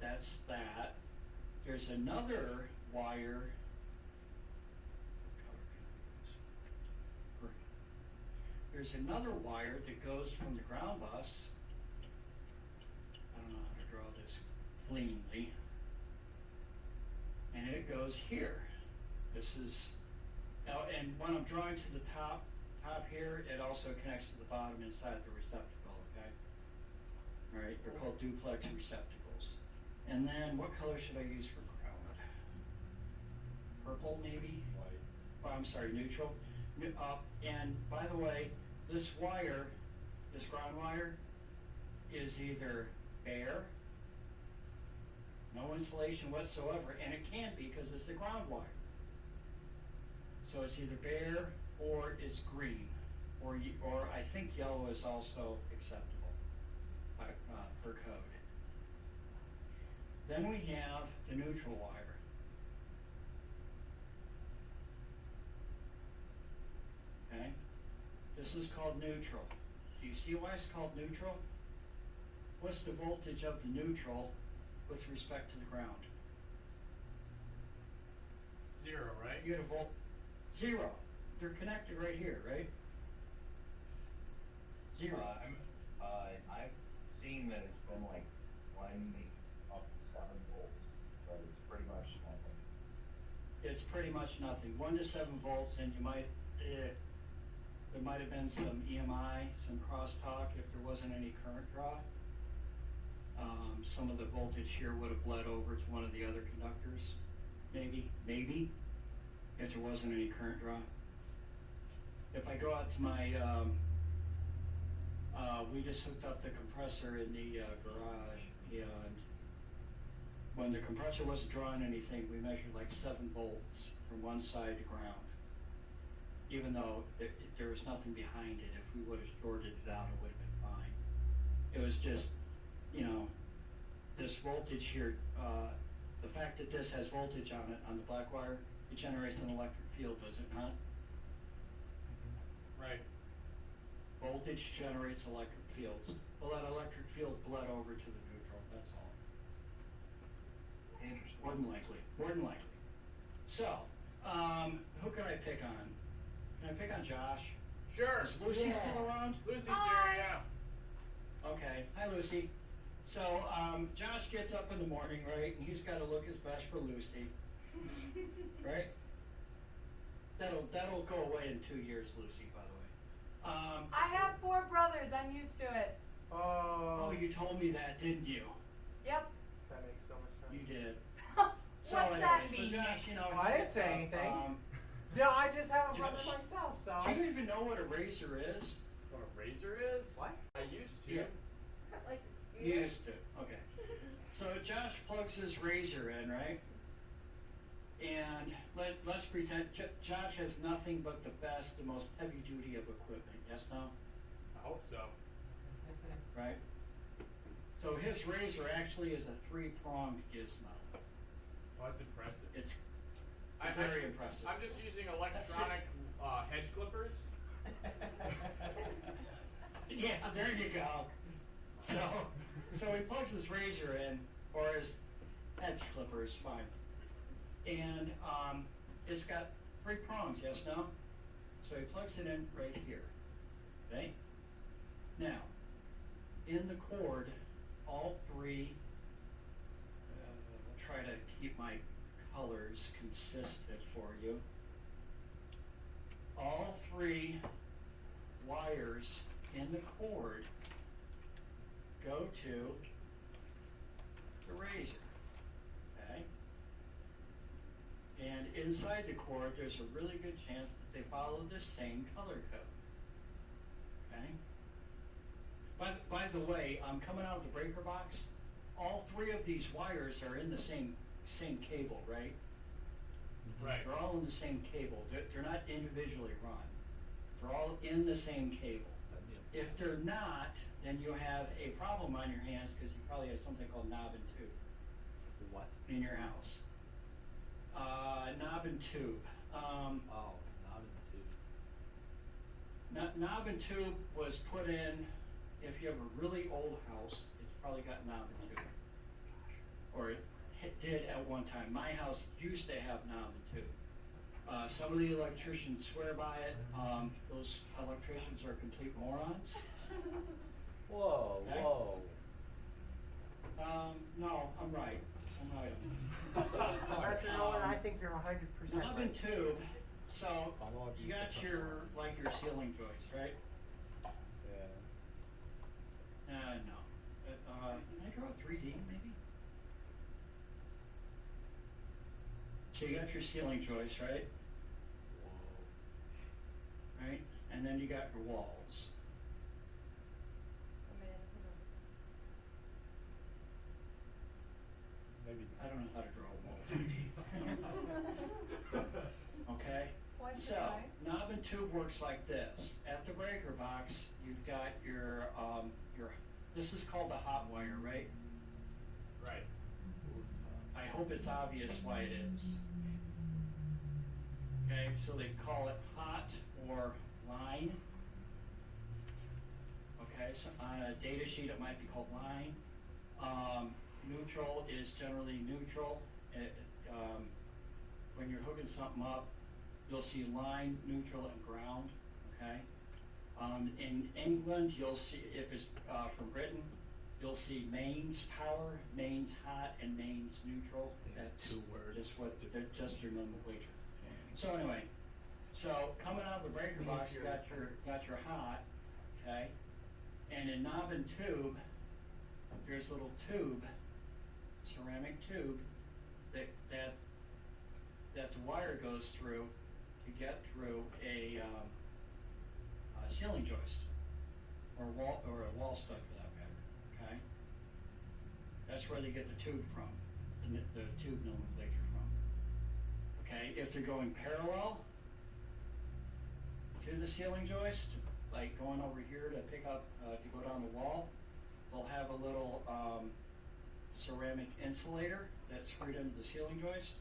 that's that. There's another wire. What color can I use? Green. There's another wire that goes from the ground bus. I don't know how to draw this cleanly. And it goes here. This is, now, and when I'm drawing to the top here, it also connects to the bottom inside the receptacle, okay? All right, they're called duplex receptacles. And then what color should I use for ground? Purple, maybe? White. Oh, I'm sorry, neutral. And by the way, this wire, this ground wire, is either bare, no insulation whatsoever, and it can be because it's the ground wire. So it's either bare or it's green, or I think yellow is also acceptable per code. Then we have the neutral wire. Okay? This is called neutral. Do you see why it's called neutral? What's the voltage of the neutral with respect to the ground? 0, right? You get a volt. 0. They're connected right here, right? 0. I've seen that it's been like 1 up to 7 volts, but it's pretty much nothing. It's pretty much nothing. 1 to 7 volts, and you might, there might have been some EMI, some crosstalk if there wasn't any current draw. Some of the voltage here would have bled over to one of the other conductors, maybe, if there wasn't any current draw. If I go out to my, we just hooked up the compressor in the garage, and when the compressor wasn't drawing anything, we measured like 7 volts from one side to ground. Even though there was nothing behind it, if we would have shorted it out, it would have been fine. It was just, you know, this voltage here, the fact that this has voltage on it, on the black wire, it generates an electric field, does it not? Right. Voltage generates electric fields. Well, that electric field bled over to the neutral, that's all. Interesting. More than likely. So, who can I pick on? Can I pick on Josh? Sure. Is Lucy still around? Lucy's Hi. here, yeah. Okay, hi Lucy. So, Josh gets up in the morning, right, and he's gotta look his best for Lucy, right? That'll go away in 2 years, Lucy, by the way. I have 4 brothers. I'm used to it. Oh, you told me that, didn't you? Yep. That makes so much sense. You did. What's So that anyway, mean? so Josh, you know. Oh, I didn't say anything. No, I just have a brother Josh, myself, so. Do you even know what a razor is? What a razor is? What? I used to. Yeah. Like the spear? Used to, okay. So Josh plugs his razor in, right? And let's pretend Josh has nothing but the best, the most heavy duty of equipment, yes, no? I hope so. Right? So his razor actually is a 3-pronged gizmo. Oh, that's impressive. It's I- very I'm- impressive. I'm just using electronic hedge clippers. Yeah, there you go. So he plugs his razor in, or his hedge clipper is fine. And it's got 3 prongs, yes, no? So he plugs it in right here, okay? Now, in the cord, all 3, I'll try to keep my colors consistent for you. All 3 wires in the cord go to the razor, okay? And inside the cord, there's a really good chance that they follow the same color code, okay? By the way, coming out of the breaker box, all 3 of these wires are in the same cable, right? Right. They're all in the same cable. They're not individually run. They're all in the same cable. If they're not, then you have a problem on your hands because you probably have something called knob and tube. What? In your house. Knob and tube. Oh, knob and tube. Knob and tube was put in, if you have a really old house, it's probably got knob and tube. Or it did at one time. My house used to have knob and tube. Some of the electricians swear by it. Those electricians are complete morons. Whoa, Okay. whoa. No, I'm right. I'm right. Professor Nolan, I think you're 100% Knob and right. tube, so Follow up, you use got the your ceiling joist, right? Yeah. No. Can I draw a 3D maybe? So you got your ceiling joist, right? Right? And then you got your walls. Maybe. I don't know how to draw a wall. Okay? Why'd you So, try? knob and tube works like this. At the breaker box, you've got your, this is called the hot wire, right? Right. I hope it's obvious why it is. Okay, so they call it hot or line. Okay, so on a data sheet it might be called line. Neutral is generally neutral. When you're hooking something up, you'll see line, neutral, and ground, okay? In England, you'll see, if it's from Britain, you'll see mains power, mains hot, and mains neutral. There's That's 2 words. Just what, they're just your nomenclature. So anyway, so coming out of the breaker box, you got your hot, okay? And in knob and tube, there's a little tube, ceramic tube, that the wire goes through to get through a ceiling joist, or a wall stud for that matter, okay? That's where they get the tube from, the tube nomenclature from. Okay, if they're going parallel to the ceiling joist, like going over here to pick up, to go down the wall, they'll have a little ceramic insulator that's screwed into the ceiling joist,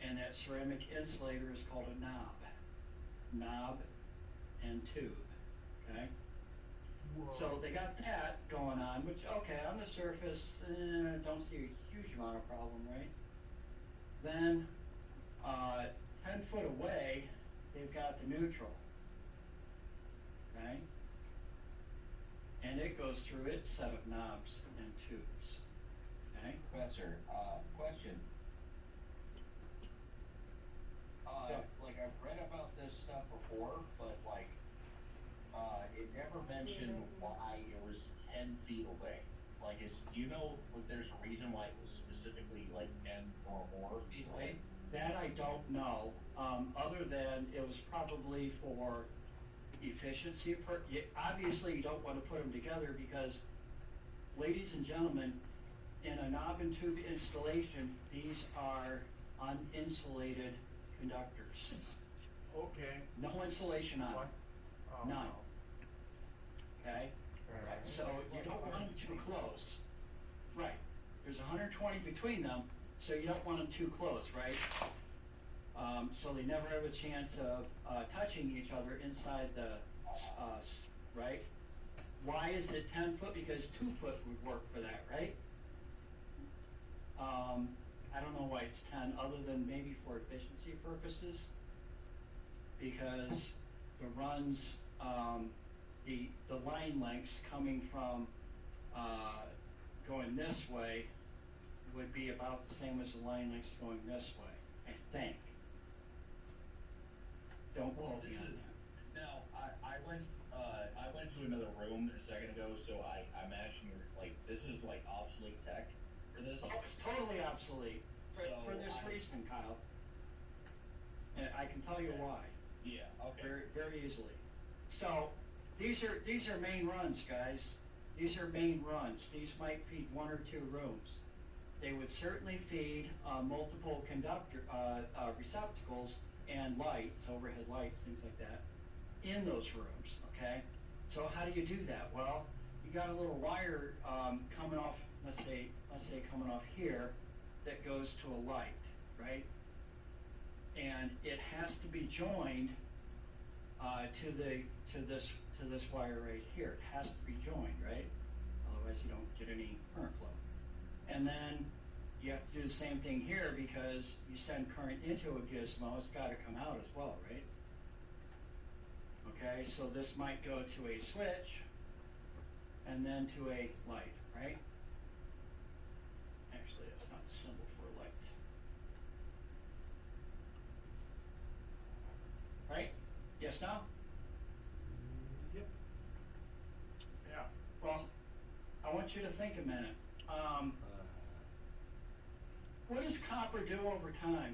and that ceramic insulator is called a knob. Knob and tube, okay? Whoa. So they got that going on, which, okay, on the surface, don't see a huge amount of problem, right? Then, 10 foot away, they've got the neutral, okay? And it goes through its set of knobs and tubes, okay? Professor, question. Yeah. Like I've read about this stuff before, but like, it never mentioned why it was 10 feet away. Like, do you know if there's a reason why it was specifically like 10 or more feet away? That I don't know, other than it was probably for efficiency. Obviously, you don't want to put them together because, ladies and gentlemen, in a knob and tube installation, these are uninsulated conductors. Okay. No insulation on What? it, Oh, none, no. okay? Right. So you don't want them too close. Right, there's 120 between them, so you don't want them too close, right? So they never have a chance of touching each other inside the, right? Why is it 10 foot? Because 2 foot would work for that, right? I don't know why it's 10, other than maybe for efficiency purposes. Because the runs, the line lengths coming from, going this way would be about the same as the line lengths going this way, I think. Don't Well, quote me this on is, that. now, I went to another room a second ago, so I imagine you're, like, this is like obsolete tech for this? Oh, it's totally obsolete for So this I- reason, Kyle. And I can tell you Okay. why, Yeah, okay. very, very easily. So, these are main runs, guys. These are main runs. These might feed 1 or 2 rooms. They would certainly feed, multiple conductor, receptacles and lights, overhead lights, things like that, in those rooms, okay? So how do you do that? Well, you got a little wire, coming off, let's say coming off here, that goes to a light, right? And it has to be joined, to this wire right here. It has to be joined, right? Otherwise you don't get any current flow. And then you have to do the same thing here, because you send current into a gizmo, it's gotta come out as well, right? Okay, so this might go to a switch, and then to a light, right? Actually, that's not the symbol for a light. Right? Yes, no? Yep. Yeah. Well, I want you to think a minute. What does copper do over time?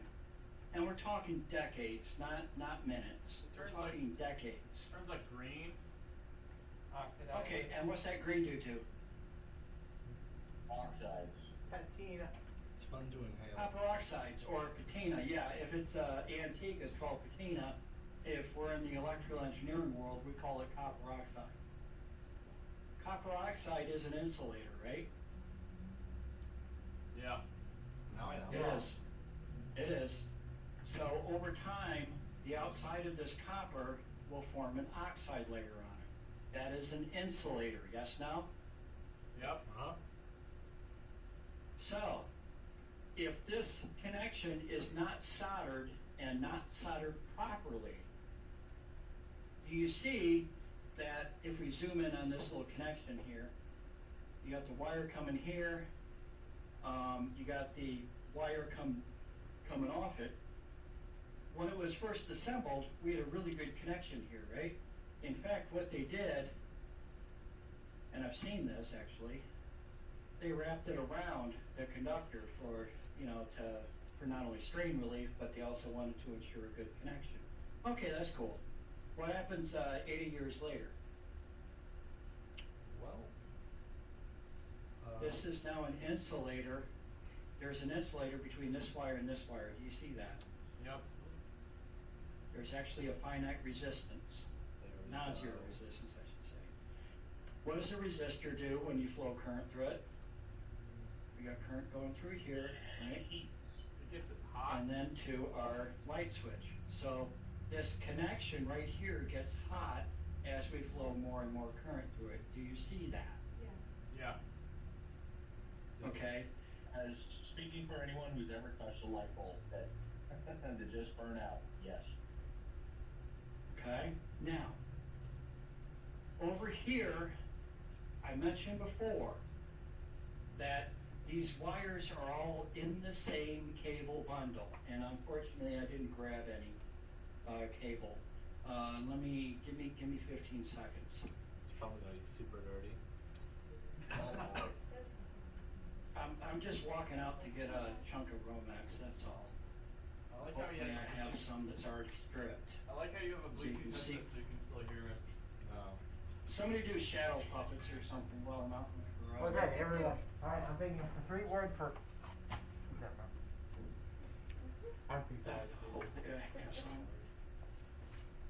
And we're talking decades, not minutes. It We're turns like- talking decades. Turns like green. Oxidize. Okay, and what's that green do to? Oxides. Patina. It's fun to inhale. Copper oxides, or patina, yeah, if it's antique, it's called patina. If we're in the electrical engineering world, we call it copper oxide. Copper oxide is an insulator, right? Yeah. Now I know. It is. It is. So over time, the outside of this copper will form an oxide layer on it. That is an insulator, yes, no? Yep. So, if this connection is not soldered and not soldered properly, do you see that if we zoom in on this little connection here, you got the wire coming here, you got the wire coming off it. When it was first assembled, we had a really good connection here, right? In fact, what they did, and I've seen this actually, they wrapped it around the conductor for, for not only strain relief, but they also wanted to ensure a good connection. Okay, that's cool. What happens 80 years later? Well. This is now an insulator. There's an insulator between this wire and this wire. Do you see that? Yep. There's actually a finite resistance, non-zero resistance, I should say. What does a resistor do when you flow current through it? We got current going through here, right? It gets it hot. And then to our light switch. So this connection right here gets hot as we flow more and more current through it. Do you see that? Yeah. Okay? As speaking for anyone who's ever touched a light bulb that just burn out, yes. Okay? Now, over here, I mentioned before that these wires are all in the same cable bundle, and unfortunately I didn't grab any cable. Give me 15 seconds. It's probably gonna be super dirty. I'm just walking out to get a chunk of Romex, that's all. I like how you Hopefully I have have. some that's already stripped. I like how you have a So you Bluetooth can see- headset so you can still hear us. Somebody do shadow puppets or something while I'm out in the garage. Okay, everyone. Alright, I'm thinking of a 3-word for. I'm too tired.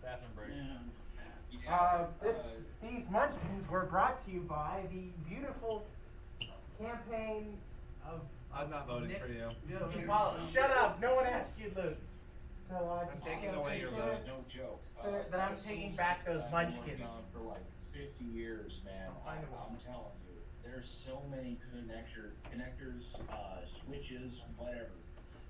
Bathroom break. These munchkins were brought to you by the beautiful campaign of. I'm not voting for you. Well, shut up! No one asked you, Luke. So I'm taking away your vote. No joke. That I'm taking back those munchkins. For like 50 years, man. I'm telling you, there's so many connectors, switches, whatever,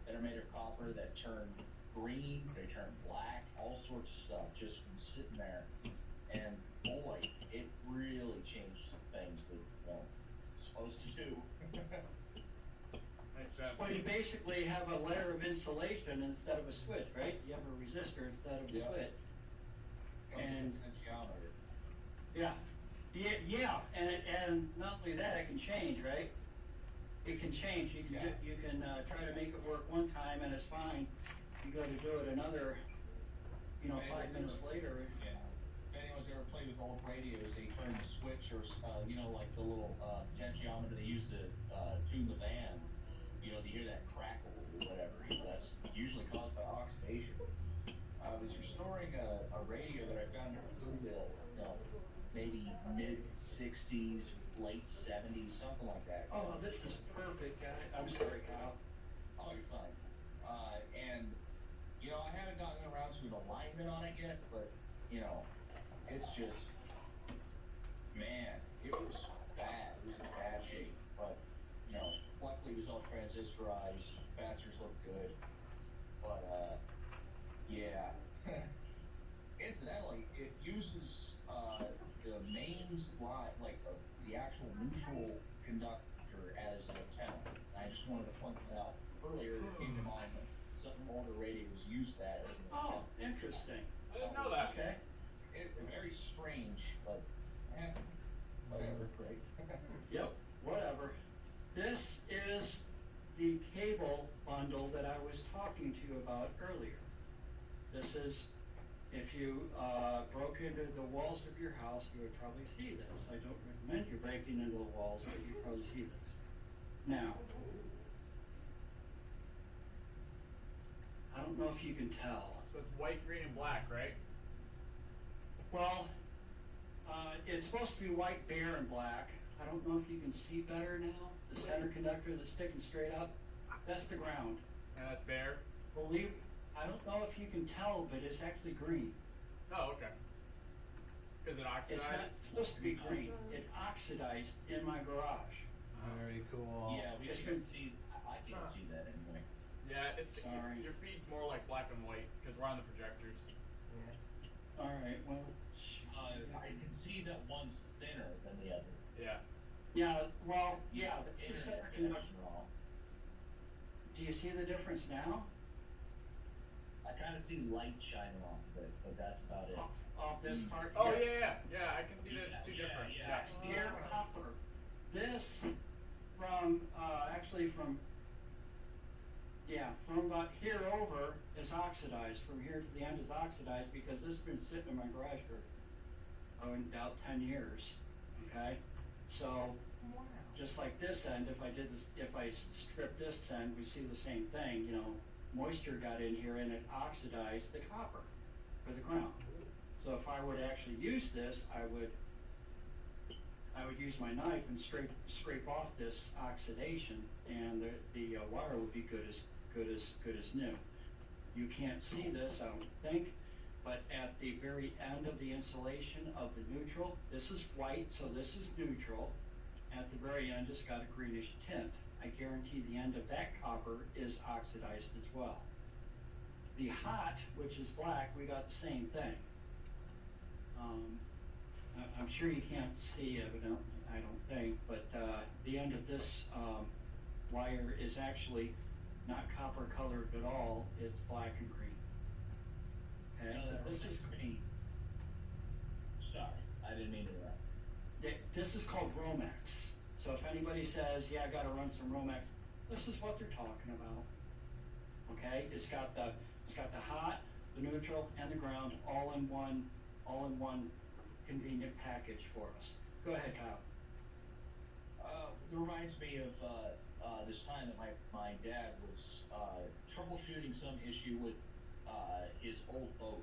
that are made of copper that turn green, they turn black, all sorts of stuff just from sitting there. And boy, it really changes things that, well, it's supposed to do. Makes sense. Well, you basically have a layer of insulation instead of a switch, right? You have a resistor instead of a switch. And Potentiometer. yeah, and not only that, it can change, right? It can change. You can you can try to make it work one time and it's fine. You go to do it another, 5 minutes later. Yeah. If anyone's ever played with old radios, they turn the switch or like the little potentiometer they use to tune the van. You hear that crackle or whatever. That's usually caused by oxidation. I was restoring a radio that I found at Goodwill, maybe mid-60s, late 70s, something like that. Oh, this is perfect, guy. I'm sorry, Kyle. Oh, you're fine. And, I haven't gotten around to an alignment on it yet, but, it's just, man, it was bad. It was in bad shape. But, luckily it was all transistorized, capacitors looked good. But, yeah. Incidentally, it uses the mains line, like the actual neutral conductor as an antenna. I just wanted to point that out earlier. It came to mind that some older radios use that as an antenna. Oh, interesting. I didn't know that. Okay. It's very strange, but whatever, great. Yep, whatever. This is the cable bundle that I was talking to you about earlier. This is, if you broke into the walls of your house, you would probably see this. I don't recommend you breaking into the walls, but you'd probably see this. Now, I don't know if you can tell. So it's white, green, and black, right? Well, it's supposed to be white, bare, and black. I don't know if you can see better now. The center conductor that's sticking straight up, that's the ground. And that's bare. I don't know if you can tell, but it's actually green. Oh, okay. Is it It's not oxidized? supposed to be green. It oxidized in my garage. Very cool. Yeah, we It's can been- see, I can't see that anyway. Yeah, Sorry. your feed's more like black and white because we're on the projectors. All right, well, I can see that one's thinner than the other. Yeah. yeah, well, yeah, The it's the internet center connection's conductor. wrong. Do you see the difference now? I kinda see light shining off of it, but that's about it. Off this part Oh here. yeah. I can see that it's two Yeah, different. yeah. Exterior copper. This from about here over is oxidized. From here to the end is oxidized because this has been sitting in my garage for, about 10 years. Okay? So, just like this end, if I strip this end, we see the same thing, moisture got in here and it oxidized the copper for the ground. So if I were to actually use this, I would use my knife and scrape off this oxidation, and the wire would be good as new. You can't see this, I don't think, but at the very end of the insulation of the neutral, this is white, so this is neutral. At the very end, it's got a greenish tint. I guarantee the end of that copper is oxidized as well. The hot, which is black, we got the same thing. I'm sure you can't see evidently, I don't think, but the end of this wire is actually not copper colored at all, it's black and green. Okay, this is green. Sorry, I didn't mean to interrupt. This is called Romex. So if anybody says, yeah, I gotta run some Romex, this is what they're talking about. Okay, it's got the hot, the neutral, and the ground all in one convenient package for us. Go ahead, Kyle. It reminds me of this time that my dad was troubleshooting some issue with, his old boat.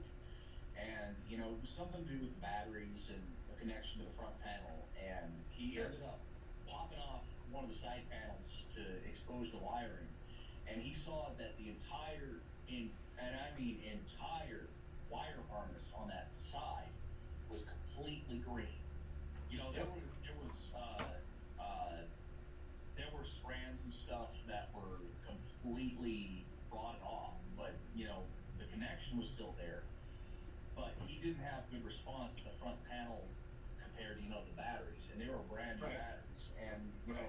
And, you know, it was something to do with batteries and a connection to the front panel, and he ended up popping off one of the side panels to expose the wiring, and he saw that the entire, and I mean entire wire harness on that side was completely green. You know, there were strands and stuff that were completely rotted off, but, you know, the connection was still there. But he didn't have good response to the front panel compared to, you know, the batteries, and they were brand new Right. batteries, and, you know,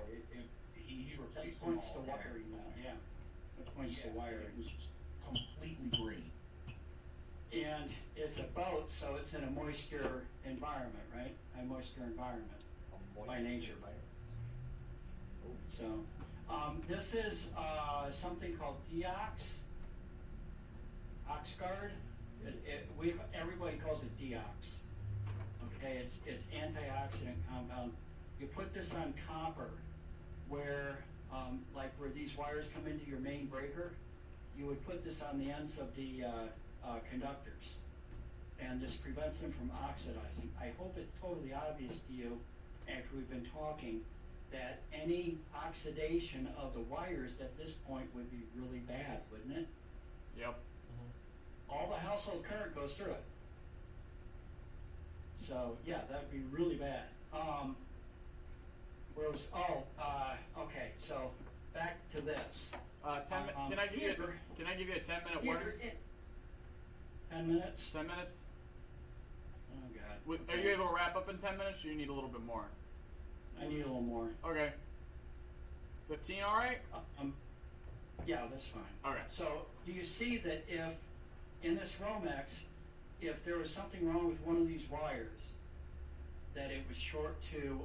he That replaced them points to all. wiring now, yeah. That points to Yeah, wiring. it was just completely green. And it's a boat, so it's in a moisture environment, right? A moisture environment by nature. So, this is, something called Deox, Oxguard. Everybody calls it Deox. Okay, it's antioxidant compound. You put this on copper where, like where these wires come into your main breaker, you would put this on the ends of the, conductors. And this prevents them from oxidizing. I hope it's totally obvious to you, after we've been talking, that any oxidation of the wires at this point would be really bad, wouldn't it? Yep. All the household current goes through it. So, yeah, that'd be really bad. Okay, so, back to this. Can I give you a 10-minute warning? 10 minutes? 10 minutes? Oh, God. Are you able to wrap up in 10 minutes, or you need a little bit more? I need a little more. Okay. 15, all right? Yeah, that's fine. Okay. So, do you see that if, in this Romex, if there was something wrong with one of these wires, that it was short to,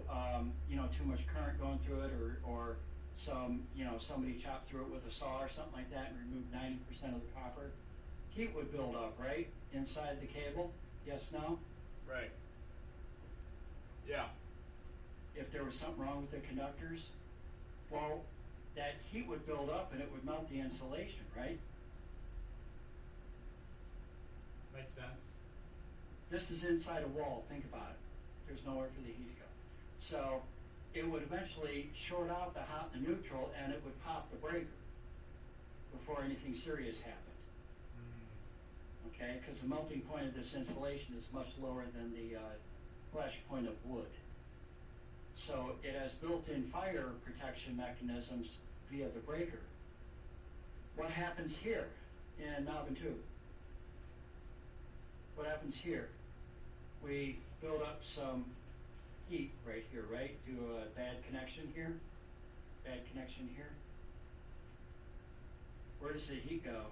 you know, too much current going through it, or some, you know, somebody chopped through it with a saw or something like that and removed 90% of the copper, heat would build up, right, inside the cable? Yes, no? Right. Yeah. If there was something wrong with the conductors, well, that heat would build up and it would melt the insulation, right? Makes sense. This is inside a wall, think about it. There's nowhere for the heat to go. So, it would eventually short out the hot and the neutral, and it would pop the breaker before anything serious happened. Okay, because the melting point of this insulation is much lower than the flash point of wood. So it has built-in fire protection mechanisms via the breaker. What happens here in knob and tube? What happens here? We build up some heat right here, right? Do a bad connection here, bad connection here. Where does the heat go?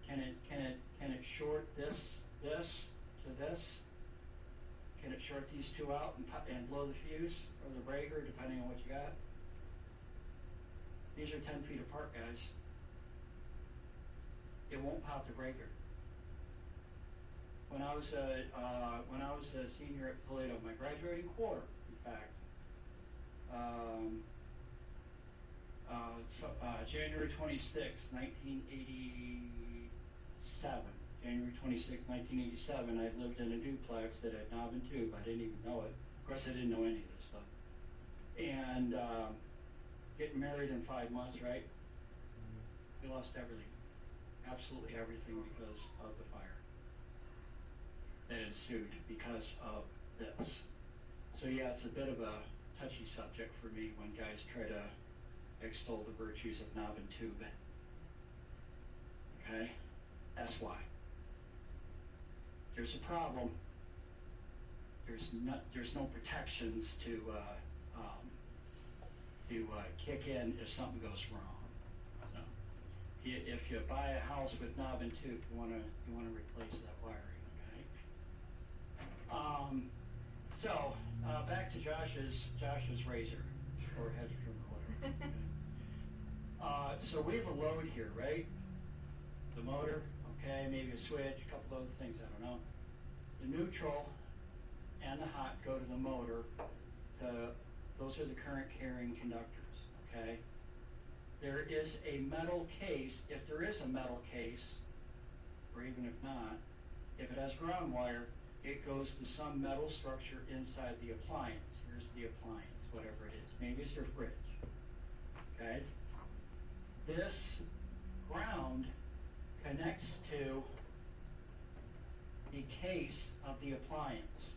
Can it short this to this? Can it short these two out and blow the fuse or the breaker, depending on what you got? These are 10 feet apart, guys. It won't pop the breaker. When I was a senior at Toledo, my graduating quarter, in fact, January 26, 1987. January 26, 1987, I lived in a duplex that had knob and tube. I didn't even know it. Of course, I didn't know any of this stuff. And getting married in 5 months, right? We lost everything. Absolutely everything because of the fire that ensued because of this. So yeah, it's a bit of a touchy subject for me when guys try to extol the virtues of knob and tube. Okay? That's why. There's a problem. There's no protections to kick in if something goes wrong. So, if you buy a house with knob and tube, you wanna replace that wiring. Okay. So back to Josh's razor or hedge trim whatever. Okay. So we have a load here, right? The motor, okay, maybe a switch, a couple other things, I don't know. The neutral and the hot go to the motor. Those are the current carrying conductors, okay? there is a metal case, if there is a metal case, or even if not, if it has ground wire, it goes to some metal structure inside the appliance. Here's the appliance, whatever it is. Maybe it's your fridge. Okay? This ground connects to the case of the appliance.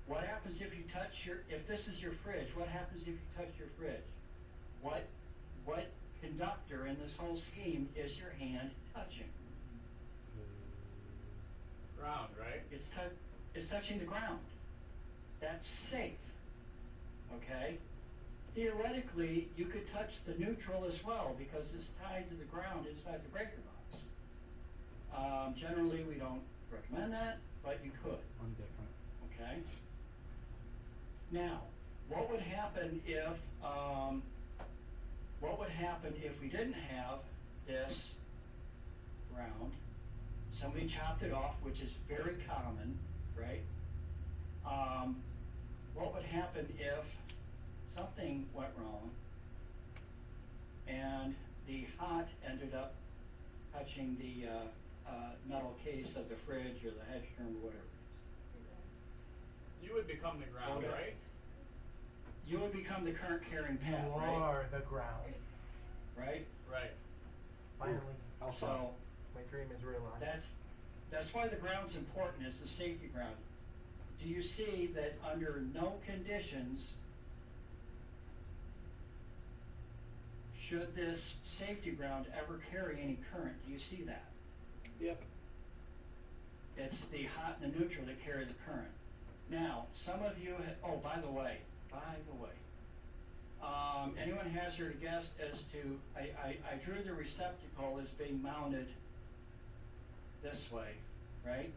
What happens if you touch if this is your fridge, what happens if you touch your fridge? What conductor in this whole scheme is your hand touching? Ground, right? It's touching the ground. That's safe. Okay? Theoretically, you could touch the neutral as well because it's tied to the ground inside the breaker box. Generally, we don't recommend that, but you could. I'm different. Okay? Now, what would happen if we didn't have this ground? Somebody chopped it off, which is very common, right? What would happen if something went wrong and the hot ended up touching the metal case of the fridge or the hedge trim or whatever it is? You would become the ground, Okay. right? You would become the current carrying path, You right? are the ground. Right? Right. Finally, So, my dream is realized. that's why the ground's important, it's the safety ground. Do you see that under no conditions should this safety ground ever carry any current? Do you see that? Yep. It's the hot and the neutral that carry the current. Now, some of you, oh, by the way, anyone hazard a guess as to, I drew the receptacle as being mounted this way, right?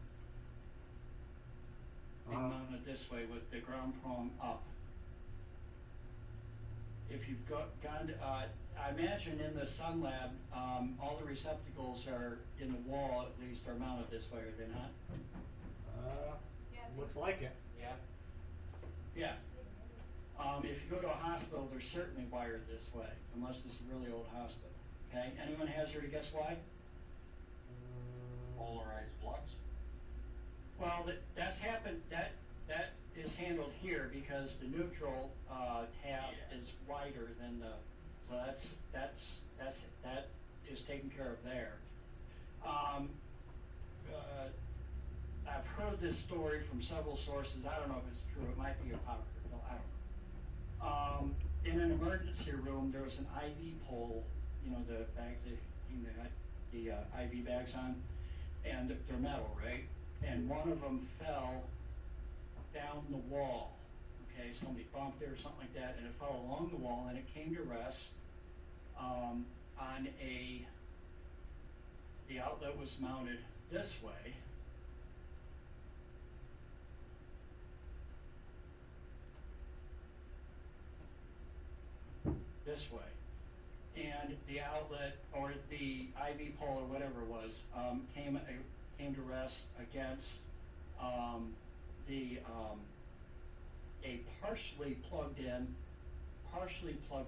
Being mounted this way with the ground prong up. If you've gone to, I imagine in the Sun Lab, all the receptacles are in the wall, at least, are mounted this way, are they not? Looks like it. Yeah. Yeah. If you go to a hospital, they're certainly wired this way, unless it's a really old hospital. Okay, anyone hazard a guess why? Polarized flux. Well, that's happened, that is handled here because the neutral, tab is wider than the, so that is taken care of there. I've heard this story from several sources. I don't know if it's true. It might be apocryphal. I don't know. In an emergency room, there was an IV pole, you know, the bags that you got the IV bags on, and they're metal, right? And one of them fell down the wall. Okay, somebody bumped it or something like that, and it fell along the wall, and it came to rest on the outlet was mounted this way. This way. And the outlet, or the IV pole, or whatever it was, came to rest against a partially plugged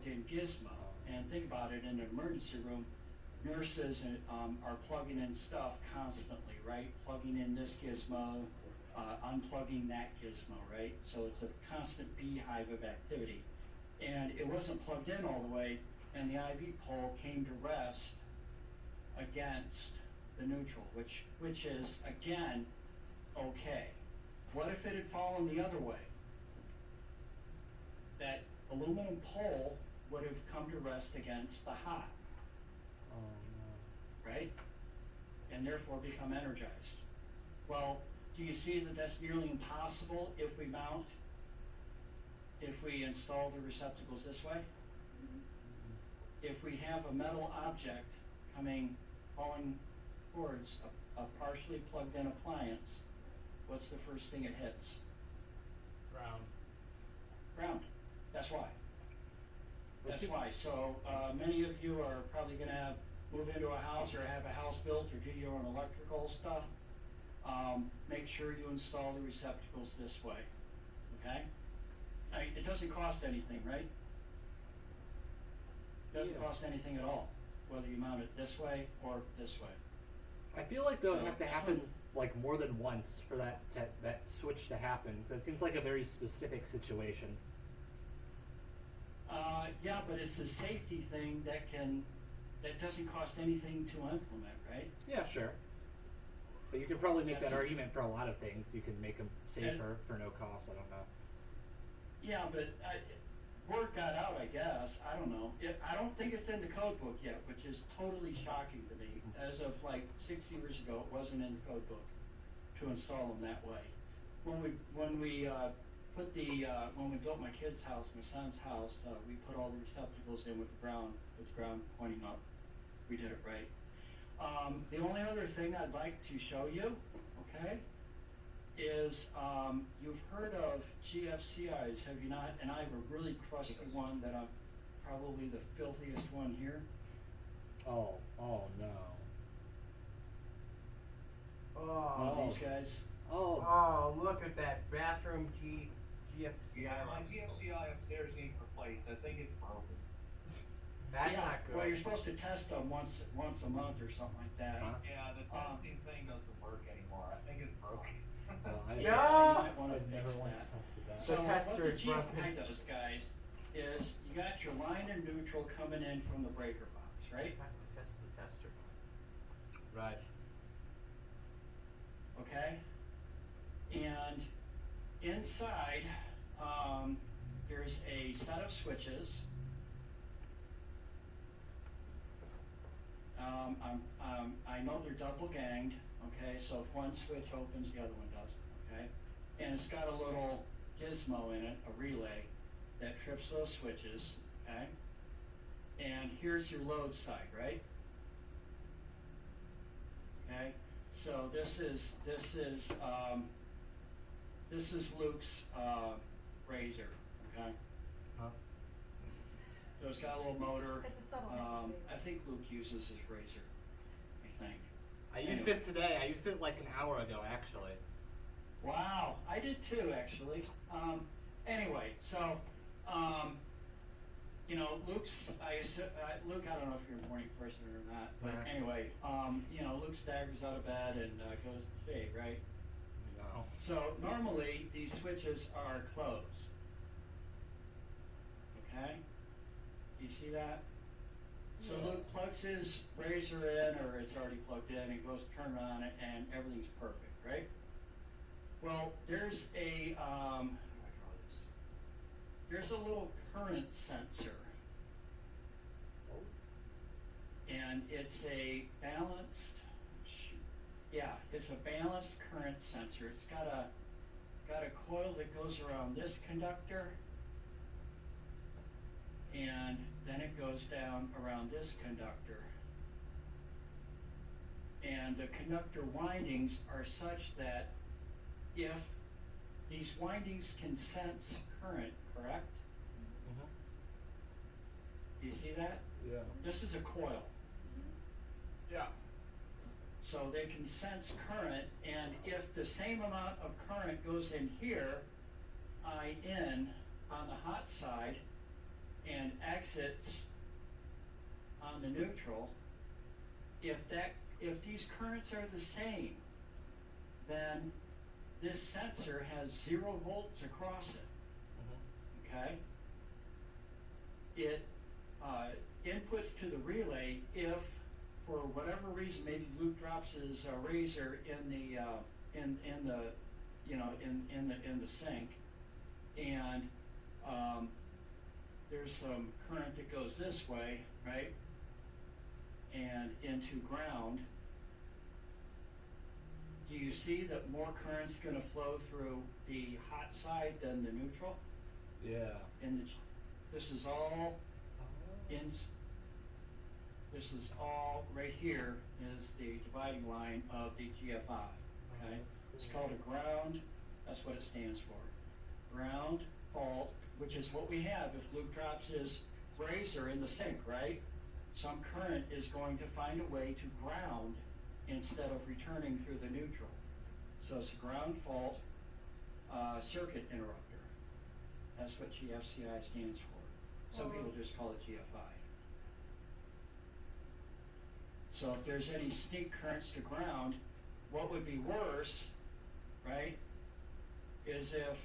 in gizmo. And think about it, in an emergency room, nurses are plugging in stuff constantly, right? Plugging in this gizmo, unplugging that gizmo, right? So it's a constant beehive of activity. And it wasn't plugged in all the way, and the IV pole came to rest against the neutral, which is, again, okay. What if it had fallen the other way? That aluminum pole would have come to rest against the hot. Oh, no. Right? And therefore become energized. Well, do you see that that's nearly impossible if we install the receptacles this way? If we have a metal object falling towards a partially plugged in appliance, what's the first thing it hits? Ground. That's why. That's why. So many of you are probably going to move into a house or have a house built or do your own electrical stuff. Make sure you install the receptacles this way. Okay? It doesn't cost anything, right? doesn't Yeah. cost anything at all, whether you mount it this way or this way. I feel like that would So, have to happen like more than once for that switch to happen. 'Cause it seems like a very specific situation. Yeah, but it's a safety thing that doesn't cost anything to implement, right? Yeah, sure. But you could probably make that Yes. argument for a lot of things. You can make them safer for no cost. I don't know. Yeah, but word got out, I guess. I don't know. I don't think it's in the code book yet, which is totally shocking to me. As of like 6 years ago, it wasn't in the code book to install them that way. When we built my kid's house, my son's house, we put all the receptacles in with the ground pointing up. We did it right. The only other thing I'd like to show you, okay, is you've heard of GFCIs, have you not? And I have a really crusty one that I'm probably the filthiest one here. Oh no. Oh. These guys. Oh, look at that bathroom GFCI. Yeah, my GFCI upstairs needs replaced. I think it's broken. That's Yeah, not good. well, you're supposed to test them once a month or something like that. Huh? Yeah, the testing thing doesn't work anymore. I think it's broken. Well, I- Yeah, Yeah. you might want to I've never fix once that. tested that. So The what tester the is GFI broken. does, guys, is you got your line and neutral coming in from the breaker box, right? I have to test the tester. Right. Okay? And inside, there's a set of switches. I know they're double ganged, okay, so if one switch opens, the other one doesn't, okay? And it's got a little gizmo in it, a relay, that trips those switches, okay? And here's your load side, right? Okay, so this is Luke's Razor, okay? Huh? So it's got a little motor. It's a subtle handshake. I think Luke uses his Razor, I think. I used Anyway. it today. I used it like an hour ago, actually. Wow, I did too, actually. Anyway, so, you know, Luke, I don't know if you're a morning person or not, but Yeah. anyway, you know, Luke staggers out of bed and goes to shave, right? No. So normally, these switches are closed. Okay? Do you see that? So Yeah. Luke plugs his Razor in, or it's already plugged in, and goes to turn on it, and everything's perfect, right? Well, there's a, how do I draw this? There's a little current sensor. And it's a balanced, it's a balanced current sensor. It's got a coil that goes around this conductor, and then it goes down around this conductor. And the conductor windings are such that if these windings can sense current, correct? Do you see that? Yeah. This is a coil. Yeah. So they can sense current, and if the same amount of current goes in here, in on the hot side, and exits on the neutral, if these currents are the same, then this sensor has 0 volts across it. Okay? It inputs to the relay if, for whatever reason, maybe Luke drops his Razor in the sink, and there's some current that goes this way, right, and into ground. Do you see that more current's going to flow through the hot side than the neutral? Yeah. This is all this is all right here is the dividing line of the GFI. Okay, it's called a ground. That's what it stands for. Ground fault, which is what we have if Luke drops his Razor in the sink, right? Some current is going to find a way to ground instead of returning through the neutral. So it's a ground fault circuit interrupter. That's what GFCI stands for. Some people just call it GFI. So if there's any sneak currents to ground, what would be worse, right, is if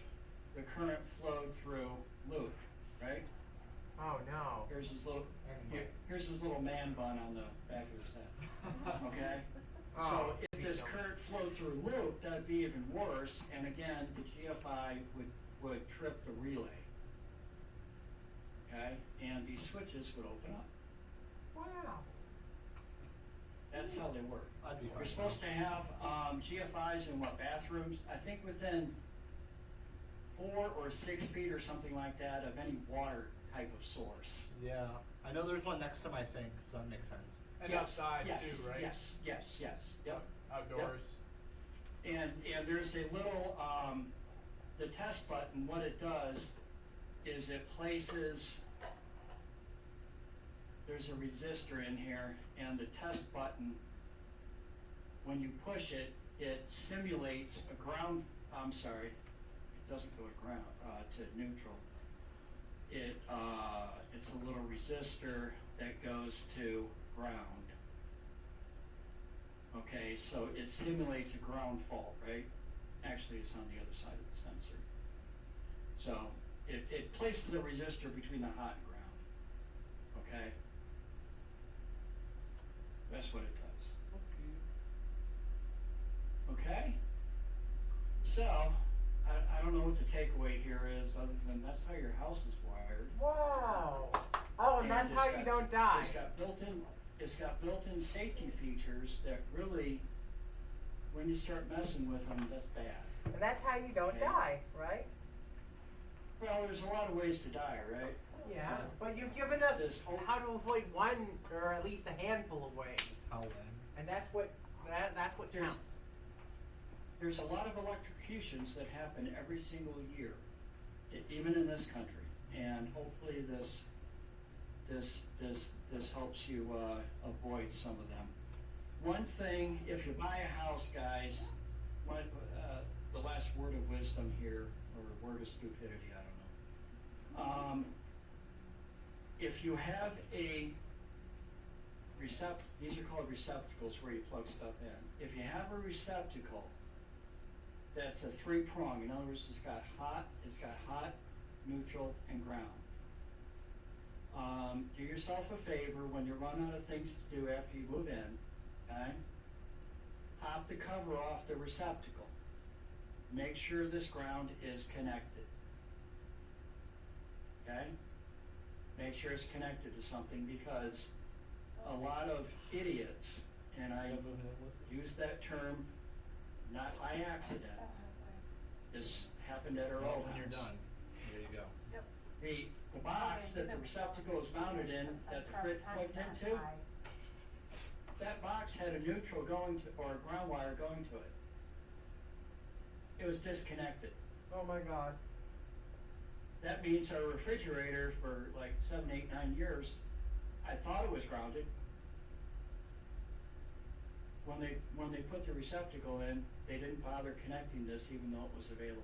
the current flowed through Luke, right? Oh no. Here's his little, Anyway. here's his little man bun on the back of his head, okay? Oh, So if be this killing. current flowed through Luke, that'd be even worse, and again, the GFI would trip the relay. Okay, and these switches would open up. Wow. That's how they work. I'd be fine We're with supposed to that. have, GFIs in what, bathrooms? I think within 4 or 6 feet or something like that of any water type of source. Yeah, I know there's one next to my sink, so that makes sense. And Yes, outside yes, too, right? Yes, yep. Outdoors. And there's a little, the test button, what it does is it places, there's a resistor in here, and the test button, when you push it, it simulates a ground, I'm sorry, it doesn't go to ground, to neutral. It's a little resistor that goes to ground. Okay, so it simulates a ground fault, right? Actually, it's on the other side of the sensor. So it places a resistor between the hot and ground. Okay? That's what it does. Okay? So, I don't know what the takeaway here is, other than that's how your house is wired. Wow. Oh, and that's it's how you got- don't die. It's got built-in safety features that really, when you start messing with them, that's bad. And that's how you don't Okay. die, right? Well, there's a lot of ways to die, right? Yeah. But you've given us This whole- how to avoid one, or at least a handful of ways. How then? And that's what There's- counts. There's a lot of electrocutions that happen every single year, even in this country, and hopefully this helps you avoid some of them. One thing, if you buy a house, guys, the last word of wisdom here, or word of stupidity, I don't know. If you have a these are called receptacles where you plug stuff in. If you have a receptacle that's a 3-prong, in other words, it's got hot, neutral, and ground. Do yourself a favor when you run out of things to do after you move in, okay? Pop the cover off the receptacle. Make sure this ground is connected. Okay? Make sure it's connected to something, because a lot of idiots, and I use that term not by accident, this happened at our Well, old when house. you're done, there you go. The box that the receptacle is mounted in, that the fridge plugged into, that box had a neutral going to, or a ground wire going to it. It was disconnected. Oh my God. That means our refrigerator for like 7, 8, 9 years, I thought it was grounded. When they put the receptacle in, they didn't bother connecting this even though it was available.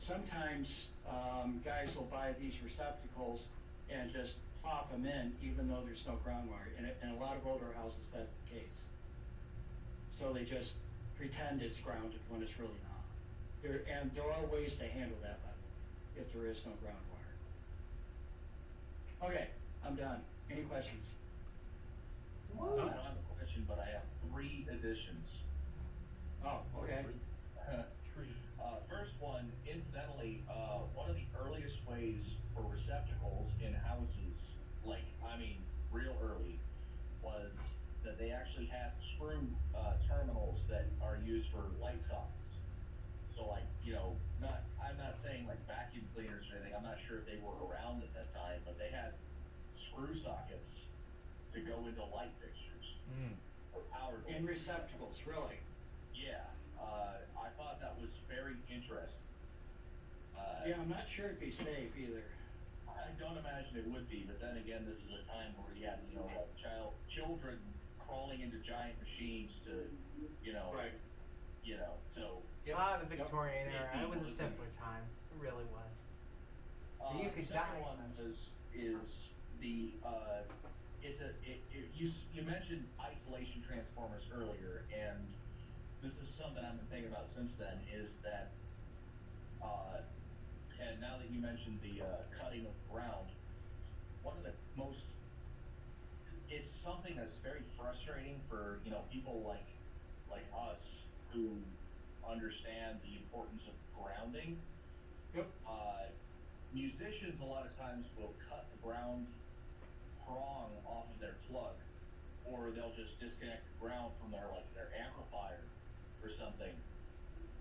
Sometimes guys will buy these receptacles and just plop them in even though there's no ground wire. And in a lot of older houses, that's the case. So they just pretend it's grounded when it's really not. And there are ways to handle that level if there is no ground wire. Okay, I'm done. Any questions? I don't have a question, but I have 3 additions. Oh, okay. First one, incidentally, one of the earliest ways for receptacles in houses, like, I mean, real early, was that they actually had screw terminals that are used for light sockets. So, like, you know, I'm not saying like vacuum cleaners or anything, I'm not sure if they were around at that time, but they had screw sockets to go into light fixtures. Or power tools. In receptacles, really? Yeah, I thought that was very interesting. Yeah, I'm not sure it'd be safe either. I don't imagine it would be, but then again, this is a time where you have, you know, like children crawling into giant machines to, you know, Right. You know, so. The Victorian era. Safety It was a was- simpler time. It really was. You could Second die. one is the you mentioned isolation transformers earlier, and this is something I've been thinking about since then, is that, and now that you mentioned the, cutting of ground, one of the most, it's something that's very frustrating for, people like us who understand the importance of grounding. Yep. Musicians a lot of times will cut the ground prong off of their plug, or they'll just disconnect the ground from their amplifier or something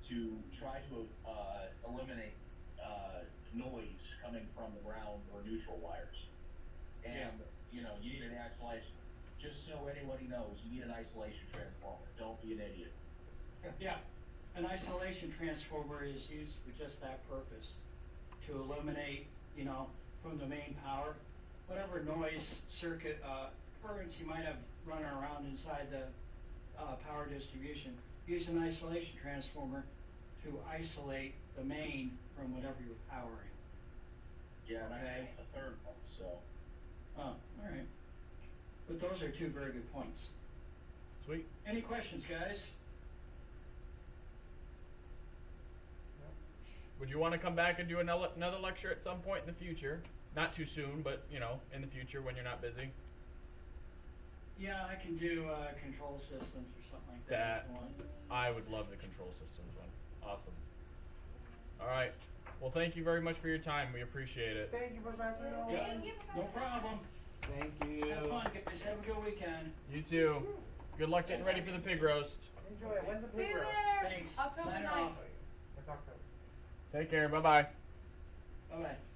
to try to eliminate noise coming from the ground or neutral wires. And you need an isolation. Just so anybody knows, you need an isolation transformer. Don't be an idiot. Yeah, an isolation transformer is used for just that purpose, to eliminate, from the main power, whatever noise circuit, currents you might have running around inside the, power distribution. Use an isolation transformer to isolate the main from whatever you're powering. Yeah, and I Okay. have a third one, so. Oh, all right. But those are two very good points. Sweet. Any questions, guys? Would you want to come back and do another lecture at some point in the future? Not too soon, but in the future when you're not busy. Yeah, I can do, control systems or something like that. if you want. I would love the control systems one. Awesome. All right. Well, thank you very much for your time. We appreciate it. Thank you, Professor. Yeah, Thank you, no Professor. problem. Thank you. Have fun, guys. Have a good weekend. You too. Good luck getting ready for the pig roast. Enjoy it. When's the See pig you roast? there. Thanks. October Sign 9th. off. Let's talk to Take care. Bye-bye. Bye-bye.